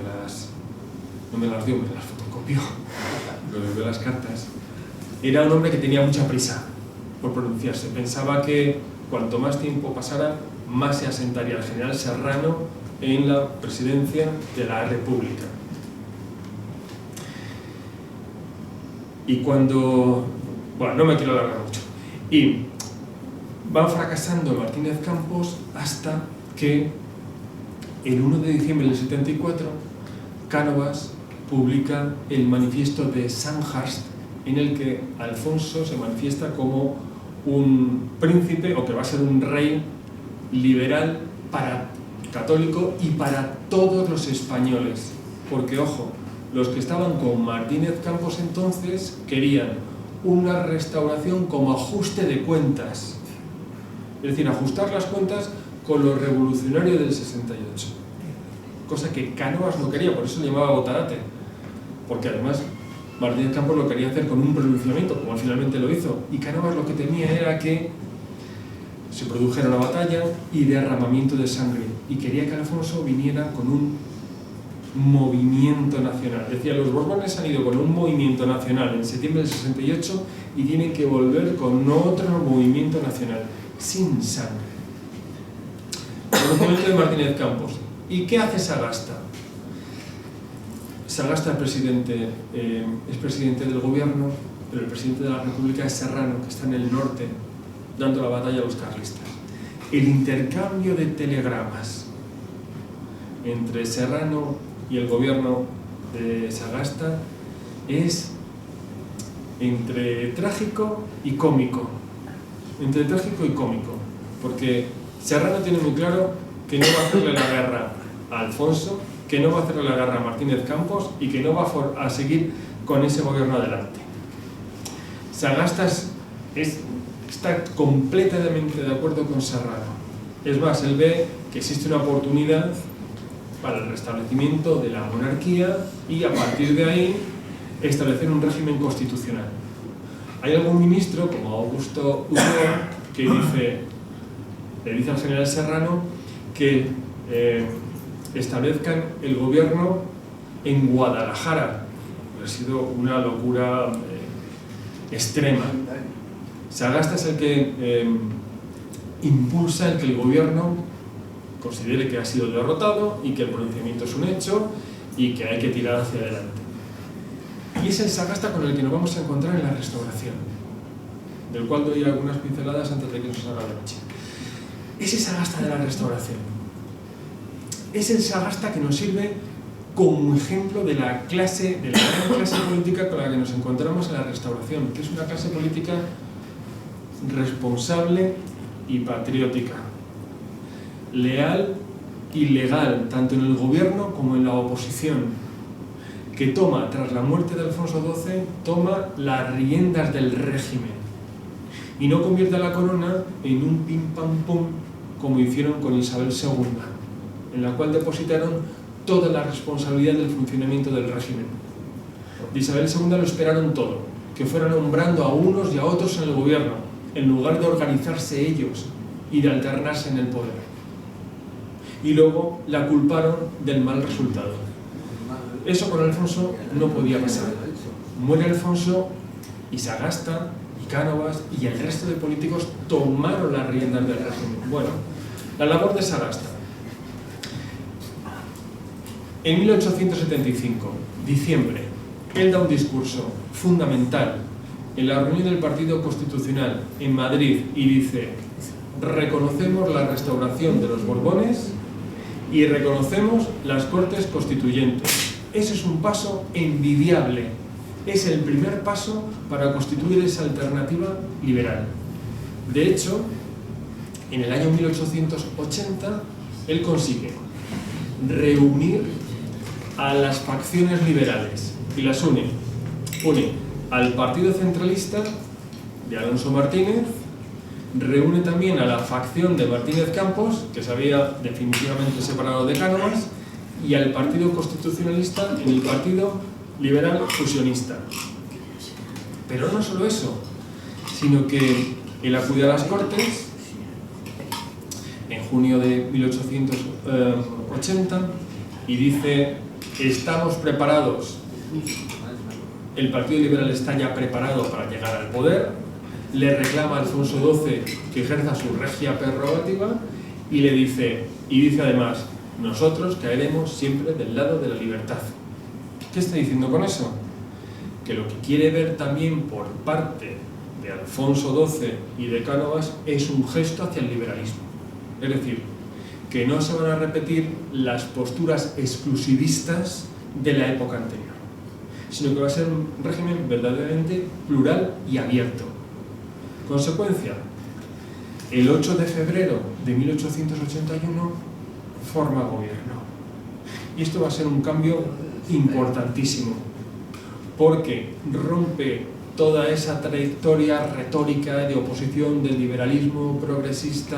no me las dio, me las fotocopió, pero vio las cartas. Era un hombre que tenía mucha prisa por pronunciarse. Pensaba que cuanto más tiempo pasara, más se asentaría el general Serrano en la presidencia de la República. Y cuando... Bueno, no me quiero alargar mucho. Y van fracasando Martínez Campos hasta que el 1 de diciembre del 74, Cánovas publica el manifiesto de Sandhurst, en el que Alfonso se manifiesta como un príncipe, o que va a ser un rey liberal, católico y para todos los españoles. Porque, ojo, los que estaban con Martínez Campos entonces querían una restauración como ajuste de cuentas. Es decir, ajustar las cuentas con lo revolucionario del 68. Cosa que Cánovas no quería, por eso le llamaba Botarate. Porque además Martínez Campos lo quería hacer con un pronunciamiento, como finalmente lo hizo. Y Cánovas lo que temía era que se produjera una batalla y derramamiento de sangre. Y quería que Alfonso viniera con un movimiento nacional. Decía, los Borbones han ido con un movimiento nacional en septiembre del 68 y tienen que volver con otro movimiento nacional, sin sangre. El documento de Martínez Campos. ¿Y qué hace Sagasta? Sagasta es presidente del gobierno, pero el presidente de la República es Serrano, que está en el norte, dando la batalla a los carlistas. El intercambio de telegramas entre Serrano y el gobierno de Sagasta es entre trágico y cómico. Entre trágico y cómico, porque Serrano tiene muy claro que no va a hacerle la guerra a Alfonso, que no va a hacerle la guerra a Martínez Campos y que no va a seguir con ese gobierno adelante. Sagasta está completamente de acuerdo con Serrano. Es más, él ve que existe una oportunidad para el restablecimiento de la monarquía y a partir de ahí establecer un régimen constitucional. Hay algún ministro, como Augusto Ulloa, que le dice al general Serrano que establezcan el gobierno en Guadalajara. Ha sido una locura extrema. Sagasta es el que impulsa el que el gobierno considere que ha sido derrotado y que el pronunciamiento es un hecho y que hay que tirar hacia adelante. Y es el Sagasta con el que nos vamos a encontrar en la Restauración, del cual doy algunas pinceladas antes de que nos haga la noche. Ese Sagasta de la Restauración es el Sagasta que nos sirve como ejemplo de la gran clase política con la que nos encontramos en la Restauración, que es una clase política responsable y patriótica, leal y legal, tanto en el gobierno como en la oposición, que toma, tras la muerte de Alfonso XII, toma las riendas del régimen y no convierte a la corona en un pim pam pum como hicieron con Isabel II, en la cual depositaron toda la responsabilidad del funcionamiento del régimen. De Isabel II lo esperaron todo, que fueran nombrando a unos y a otros en el gobierno, en lugar de organizarse ellos y de alternarse en el poder. Y luego la culparon del mal resultado. Eso con Alfonso no podía pasar. Muere Alfonso y Sagasta y Cánovas y el resto de políticos tomaron las riendas del régimen. Bueno, la labor de Sagasta. En 1875, diciembre, él da un discurso fundamental en la reunión del Partido Constitucional en Madrid y dice: reconocemos la restauración de los Borbones y reconocemos las Cortes Constituyentes. Ese es un paso envidiable. Es el primer paso para constituir esa alternativa liberal. De hecho, en el año 1880, él consigue reunir a las facciones liberales y las une. Une al Partido Centralista de Alonso Martínez, reúne también a la facción de Martínez Campos, que se había definitivamente separado de Cánovas, y al Partido Constitucionalista en el Partido Liberal Fusionista. Pero no solo eso, sino que él acude a las Cortes en junio de 1880 y dice: estamos preparados, el Partido Liberal está ya preparado para llegar al poder, le reclama a Alfonso XII que ejerza su regia prerrogativa y le dice, además: nosotros caeremos siempre del lado de la libertad. ¿Qué está diciendo con eso? Que lo que quiere ver también por parte de Alfonso XII y de Cánovas es un gesto hacia el liberalismo. Es decir, que no se van a repetir las posturas exclusivistas de la época anterior, sino que va a ser un régimen verdaderamente plural y abierto. Consecuencia, el 8 de febrero de 1881 forma gobierno. Y esto va a ser un cambio importantísimo, porque rompe toda esa trayectoria retórica de oposición del liberalismo progresista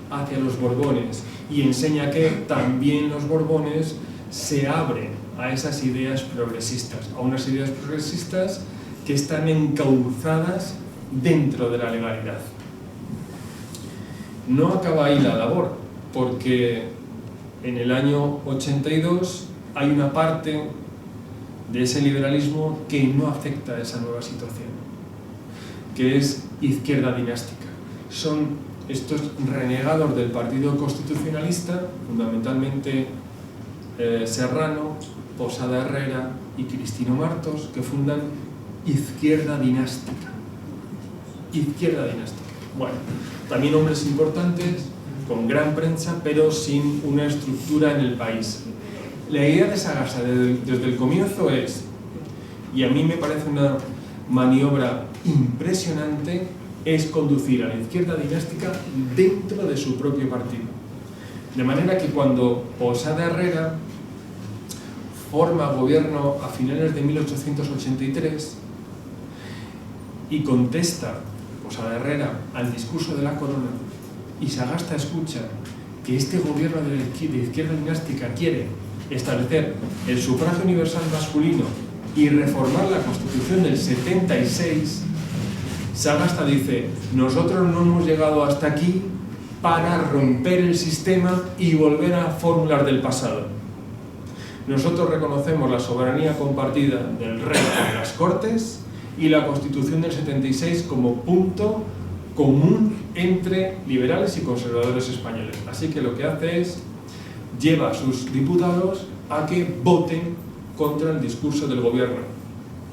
hacia los Borbones y enseña que también los Borbones se abren a esas ideas progresistas, a unas ideas progresistas que están encauzadas dentro de la legalidad. No acaba ahí la labor, porque en el año 82 hay una parte de ese liberalismo que no acepta esa nueva situación, que es izquierda dinástica. Son estos renegados del Partido Constitucionalista, fundamentalmente Serrano, Posada Herrera y Cristino Martos, que fundan Izquierda Dinástica. Izquierda Dinástica. Bueno, también hombres importantes, con gran prensa, pero sin una estructura en el país. La idea de Sagasta desde el comienzo es, y a mí me parece una maniobra impresionante, es conducir a la izquierda dinástica dentro de su propio partido. De manera que cuando Posada Herrera forma gobierno a finales de 1883 y contesta Posada Herrera al discurso de la corona, y Sagasta escucha que este gobierno de izquierda dinástica quiere establecer el sufragio universal masculino y reformar la Constitución del 76, Sagasta dice: nosotros no hemos llegado hasta aquí para romper el sistema y volver a fórmulas del pasado. Nosotros reconocemos la soberanía compartida del rey de las Cortes y la Constitución del 76 como punto común entre liberales y conservadores españoles. Así que lo que hace es lleva a sus diputados a que voten contra el discurso del gobierno.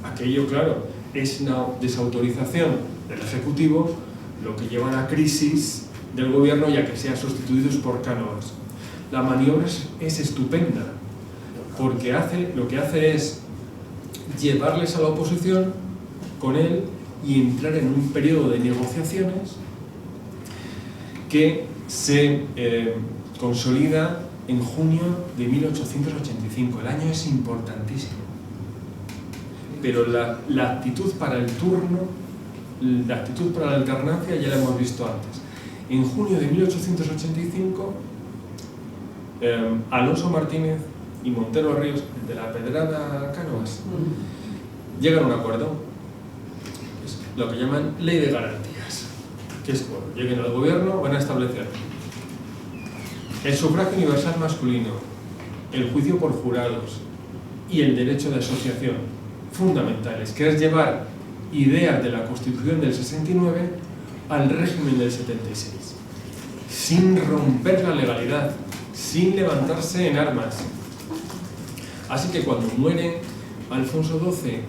Aquello, claro, es una desautorización del Ejecutivo, lo que lleva a la crisis del gobierno y a que sean sustituidos por Cánovas. La maniobra es estupenda, porque lo que hace es llevarles a la oposición con él y entrar en un periodo de negociaciones que se consolida en junio de 1885. El año es importantísimo, pero la actitud para el turno, la actitud para la alternancia ya la hemos visto antes. En junio de 1885, Alonso Martínez y Montero Ríos, de la Pedrada Cánovas, llegan a un acuerdo, es lo que llaman Ley de Garantías, que es cuando lleguen al gobierno van a establecer el sufragio universal masculino, el juicio por jurados y el derecho de asociación, fundamentales, que es llevar ideas de la Constitución del 69 al régimen del 76, sin romper la legalidad, sin levantarse en armas. Así que cuando muere Alfonso XII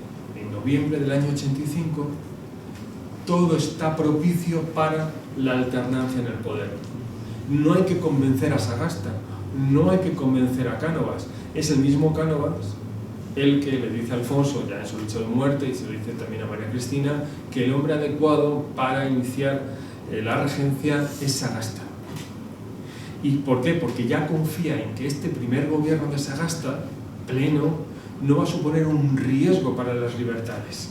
en noviembre del año 85, todo está propicio para la alternancia en el poder. No hay que convencer a Sagasta, no hay que convencer a Cánovas. Es el mismo Cánovas el que le dice a Alfonso, ya en su lecho de muerte, y se lo dice también a María Cristina, que el hombre adecuado para iniciar la regencia es Sagasta. ¿Y por qué? Porque ya confía en que este primer gobierno de Sagasta, pleno, no va a suponer un riesgo para las libertades.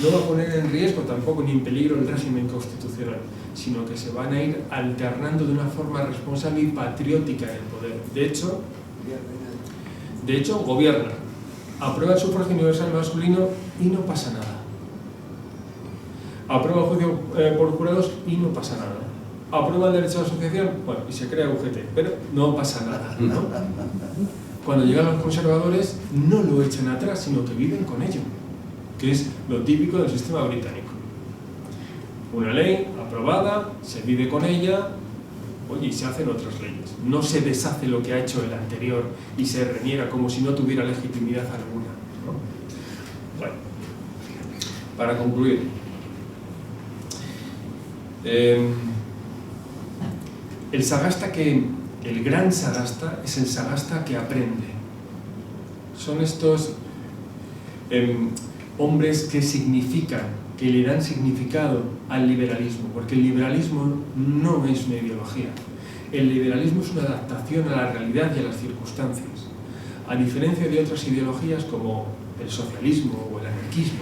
No va a poner en riesgo tampoco ni en peligro el régimen constitucional, sino que se van a ir alternando de una forma responsable y patriótica en el poder. De hecho, gobierna, aprueba el sufragio universal masculino y no pasa nada. Aprueba el juicio por jurados y no pasa nada. Aprueba el derecho a la asociación, bueno, y se crea UGT, pero no pasa nada, ¿no? Cuando llegan los conservadores no lo echan atrás, sino que viven con ello, que es lo típico del sistema británico. Una ley aprobada, se vive con ella, oye, y se hacen otras leyes. No se deshace lo que ha hecho el anterior y se reniega como si no tuviera legitimidad alguna, ¿no? Bueno, para concluir, el Sagasta que El gran Sagasta es el Sagasta que aprende. Son estos hombres que significan, que le dan significado al liberalismo, porque el liberalismo no es una ideología. El liberalismo es una adaptación a la realidad y a las circunstancias. A diferencia de otras ideologías como el socialismo o el anarquismo,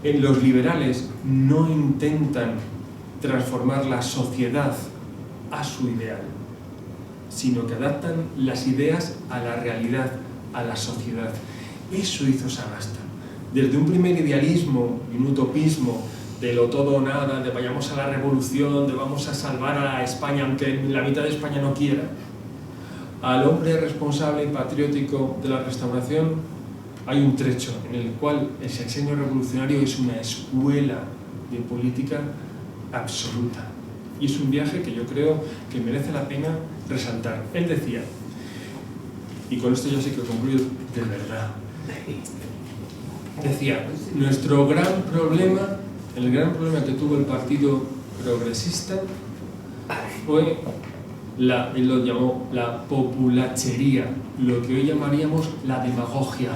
los liberales no intentan transformar la sociedad a su ideal, sino que adaptan las ideas a la realidad, a la sociedad. Eso hizo Sagasta. Desde un primer idealismo y un utopismo de lo todo o nada, de vayamos a la revolución, de vamos a salvar a España aunque la mitad de España no quiera, al hombre responsable y patriótico de la Restauración, hay un trecho en el cual el sexenio revolucionario es una escuela de política absoluta. Y es un viaje que yo creo que merece la pena resaltar. Él decía, y con esto yo sí que concluyo de verdad, decía, nuestro gran problema, el gran problema que tuvo el Partido Progresista fue, él lo llamó la populachería, lo que hoy llamaríamos la demagogia.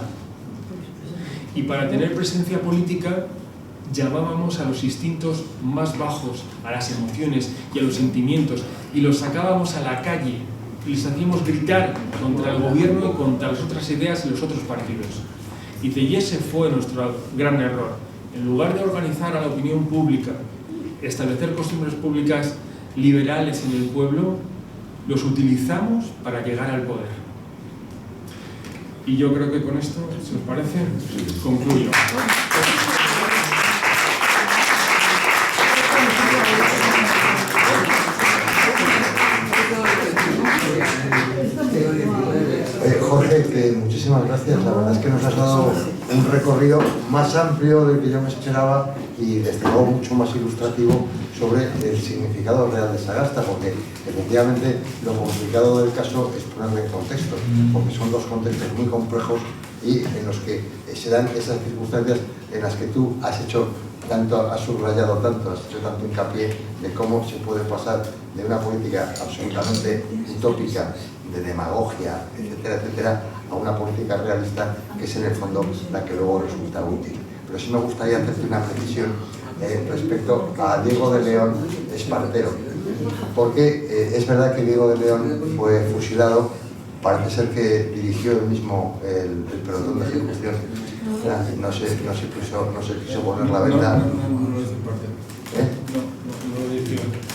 Y para tener presencia política llamábamos a los instintos más bajos, a las emociones y a los sentimientos, y los sacábamos a la calle y les hacíamos gritar contra el gobierno y contra las otras ideas y los otros partidos. Y ese fue nuestro gran error. En lugar de organizar a la opinión pública, establecer costumbres públicas liberales en el pueblo, los utilizamos para llegar al poder. Y yo creo que con esto, si os parece, concluyo. Jorge, muchísimas gracias. La verdad es que nos has dado un recorrido más amplio del que yo me esperaba y desde luego mucho más ilustrativo sobre el significado real de Sagasta, porque efectivamente lo complicado del caso es ponerle en contexto, porque son dos contextos muy complejos y en los que se dan esas circunstancias en las que tú has hecho tanto, has subrayado tanto, has hecho tanto hincapié de cómo se puede pasar de una política absolutamente utópica, de demagogia, etcétera, etcétera, a una política realista que es en el fondo la que luego resulta útil. Pero sí me gustaría hacerte una precisión respecto a Diego de León Espartero, porque es verdad que Diego de León fue fusilado, parece ser que dirigió él mismo el pelotón de ejecución, no se quiso poner la venda.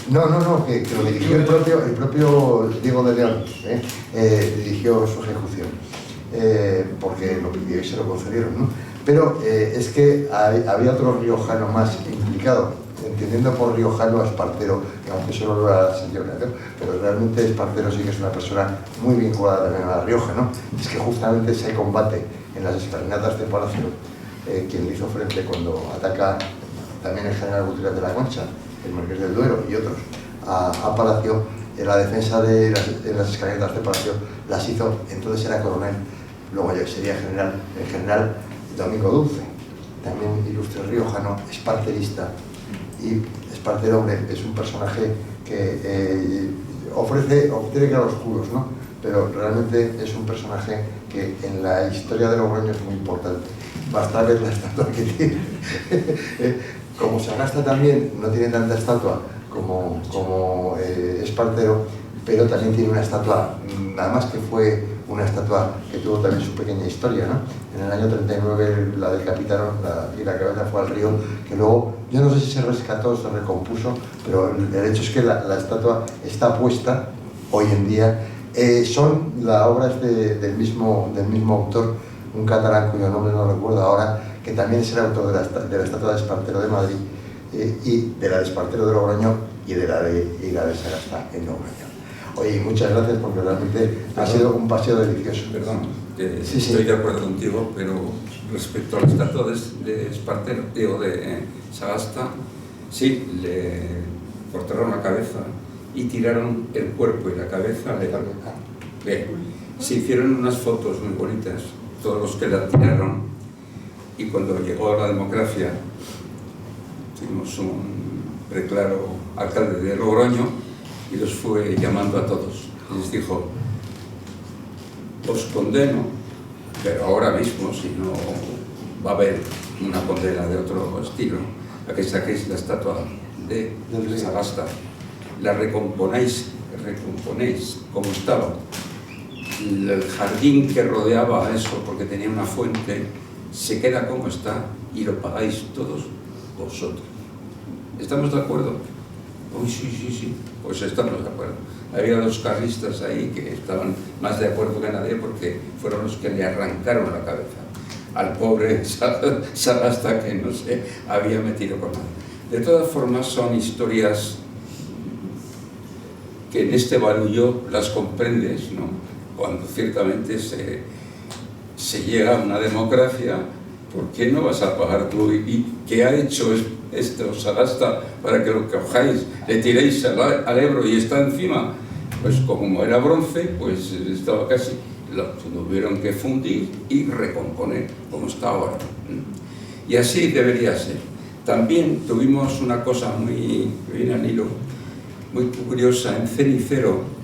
No, que lo dirigió el propio Diego de León, dirigió su ejecución, porque lo pidió y se lo concedieron, ¿no? Pero es que había otro riojano más implicado, entendiendo por riojano a Espartero, que aunque solo lo era la señora, ¿no? Pero realmente Espartero sí que es una persona muy vinculada también a La Rioja, ¿no? Es que justamente ese combate en las escalinatas de Palacio, quien le hizo frente cuando ataca también el general Gutiérrez de la Concha, el Marqués del Duero y otros a Palacio, en la defensa de las escalinatas de Palacio las hizo, entonces era coronel, luego ya sería general, el general Domingo Dulce, también ilustre riojano, esparterista. Y Espartero, hombre, es un personaje que obtiene claroscuros, ¿no? Pero realmente es un personaje que en la historia de Logroño es muy importante. Basta ver la estatua que tiene. Como Sagasta también no tiene tanta estatua como Espartero, pero también tiene una estatua, nada más que fue una estatua que tuvo también su pequeña historia, ¿no? En el año 39 la decapitaron y la cabeza fue al río, que luego, yo no sé si se rescató o se recompuso, pero el hecho es que la estatua está puesta hoy en día. Son las obras del mismo autor, un catalán cuyo nombre no recuerdo ahora, que también es el autor de la estatua de Espartero de Madrid, y de la de Espartero de Logroño y la de Sagasta en Logroño. Oye, muchas gracias porque realmente ha sido un paseo delicioso. Perdón, sí. Estoy de acuerdo contigo, pero respecto a la estatua de Espartero, de Sagasta, sí, le cortaron la cabeza y tiraron el cuerpo y la cabeza de la boca. Se hicieron unas fotos muy bonitas, todos los que la tiraron, y cuando llegó la democracia, tuvimos un preclaro alcalde de Logroño y los fue llamando a todos. les dijo: os condeno, pero ahora mismo, si no va a haber una condena de otro estilo, a que saquéis la estatua de Sagasta, la recomponéis como estaba. El jardín que rodeaba eso, porque tenía una fuente, se queda como está y lo pagáis todos vosotros. ¿Estamos de acuerdo? Uy, sí, pues estamos de acuerdo. Había dos carlistas ahí que estaban más de acuerdo que nadie, porque fueron los que le arrancaron la cabeza al pobre Sagasta, que no se había metido con nada. De todas formas, son historias que en este barullo las comprendes, ¿no? Cuando ciertamente se llega a una democracia, ¿por qué no vas a pagar tú? ¿Y qué ha hecho esto Sagasta para que lo cojáis, le tiréis al Ebro y está encima? Pues como era bronce, pues estaba casi, lo tuvieron que fundir y recomponer como está ahora. Y así debería ser. También tuvimos una cosa muy bien al hilo, muy curiosa en Cenicero,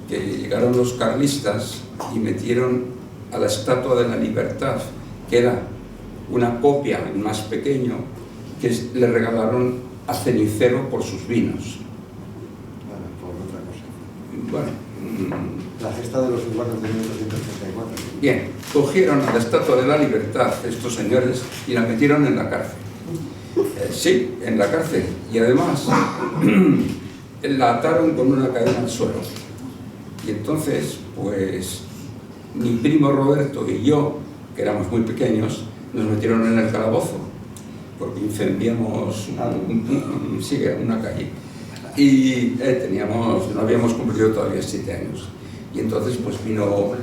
que llegaron los carlistas y metieron a la Estatua de la Libertad, que era una copia más pequeño, que le regalaron a Cenicero por sus vinos. Por otra cosa. Bueno, la gesta de los urbanos de 1834. Bien, cogieron a la Estatua de la Libertad estos señores y la metieron en la cárcel. Sí, en la cárcel. Y además la ataron con una cadena al suelo. Y entonces, pues, mi primo Roberto y yo, que éramos muy pequeños, nos metieron en el calabozo, porque incendiamos una calle. Y no habíamos cumplido todavía 7 años. Y entonces, pues, vino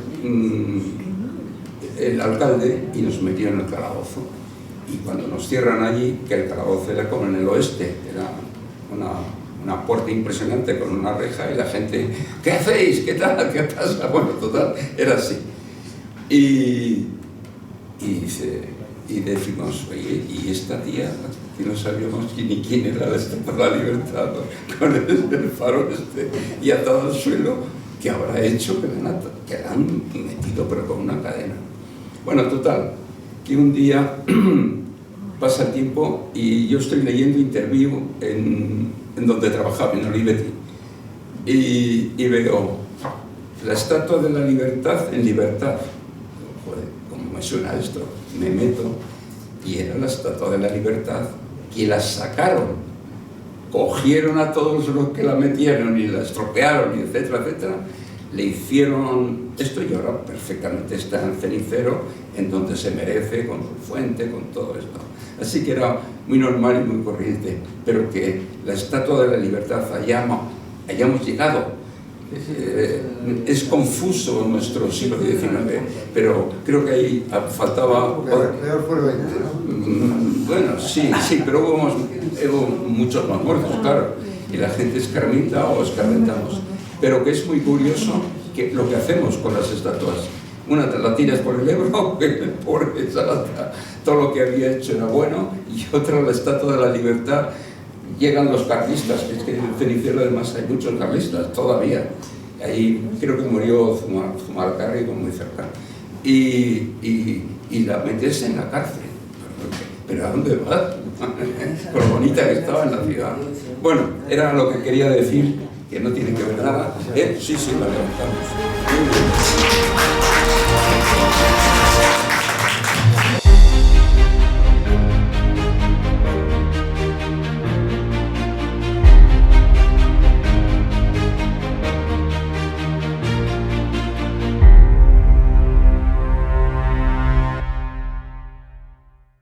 el alcalde y nos metió en el calabozo. Y cuando nos cierran allí, que el calabozo era como en el oeste, era una puerta impresionante con una reja, y la gente: ¿qué hacéis? ¿Qué tal? ¿Qué pasa? Bueno, total, era así. Y decimos: oye, ¿y esta tía? Que no sabíamos ni quién era la Estatua de la Libertad, ¿no? Con el farol y atado al suelo, ¿qué habrá hecho? Que la han metido, pero con una cadena. Bueno, total, que un día pasa el tiempo y yo estoy leyendo Interview en donde trabajaba, en Olivetti, y veo la Estatua de la Libertad en Libertad. Joder, ¿cómo me suena esto? Me meto y era la Estatua de la Libertad, y la sacaron, cogieron a todos los que la metieron y la estropearon, y etcétera, etcétera. Le hicieron esto, y ahora perfectamente está en Cenicero, en donde se merece, con su fuente, con todo esto. Así que era muy normal y muy corriente, pero que la Estatua de la Libertad hayamos llegado. Es confuso nuestro siglo XIX, pero creo que ahí faltaba... Peor fue el 20, ¿no? Bueno, sí, pero hubo muchos más muertos, claro, y la gente escarmenta o escarmentamos. Pero que es muy curioso que lo que hacemos con las estatuas. Una te la tiras por el Ebro, por todo lo que había hecho era bueno, y otra, la Estatua de la Libertad. Llegan los carlistas, que es que en Cenicero además hay muchos carlistas todavía. Ahí creo que murió Zumalacárregui, muy cerca. Y la metes en la cárcel. ¿Pero a dónde vas? Por lo bonita que estaba en la ciudad. Bueno, era lo que quería decir, que no tiene que ver nada. Sí, la levantamos.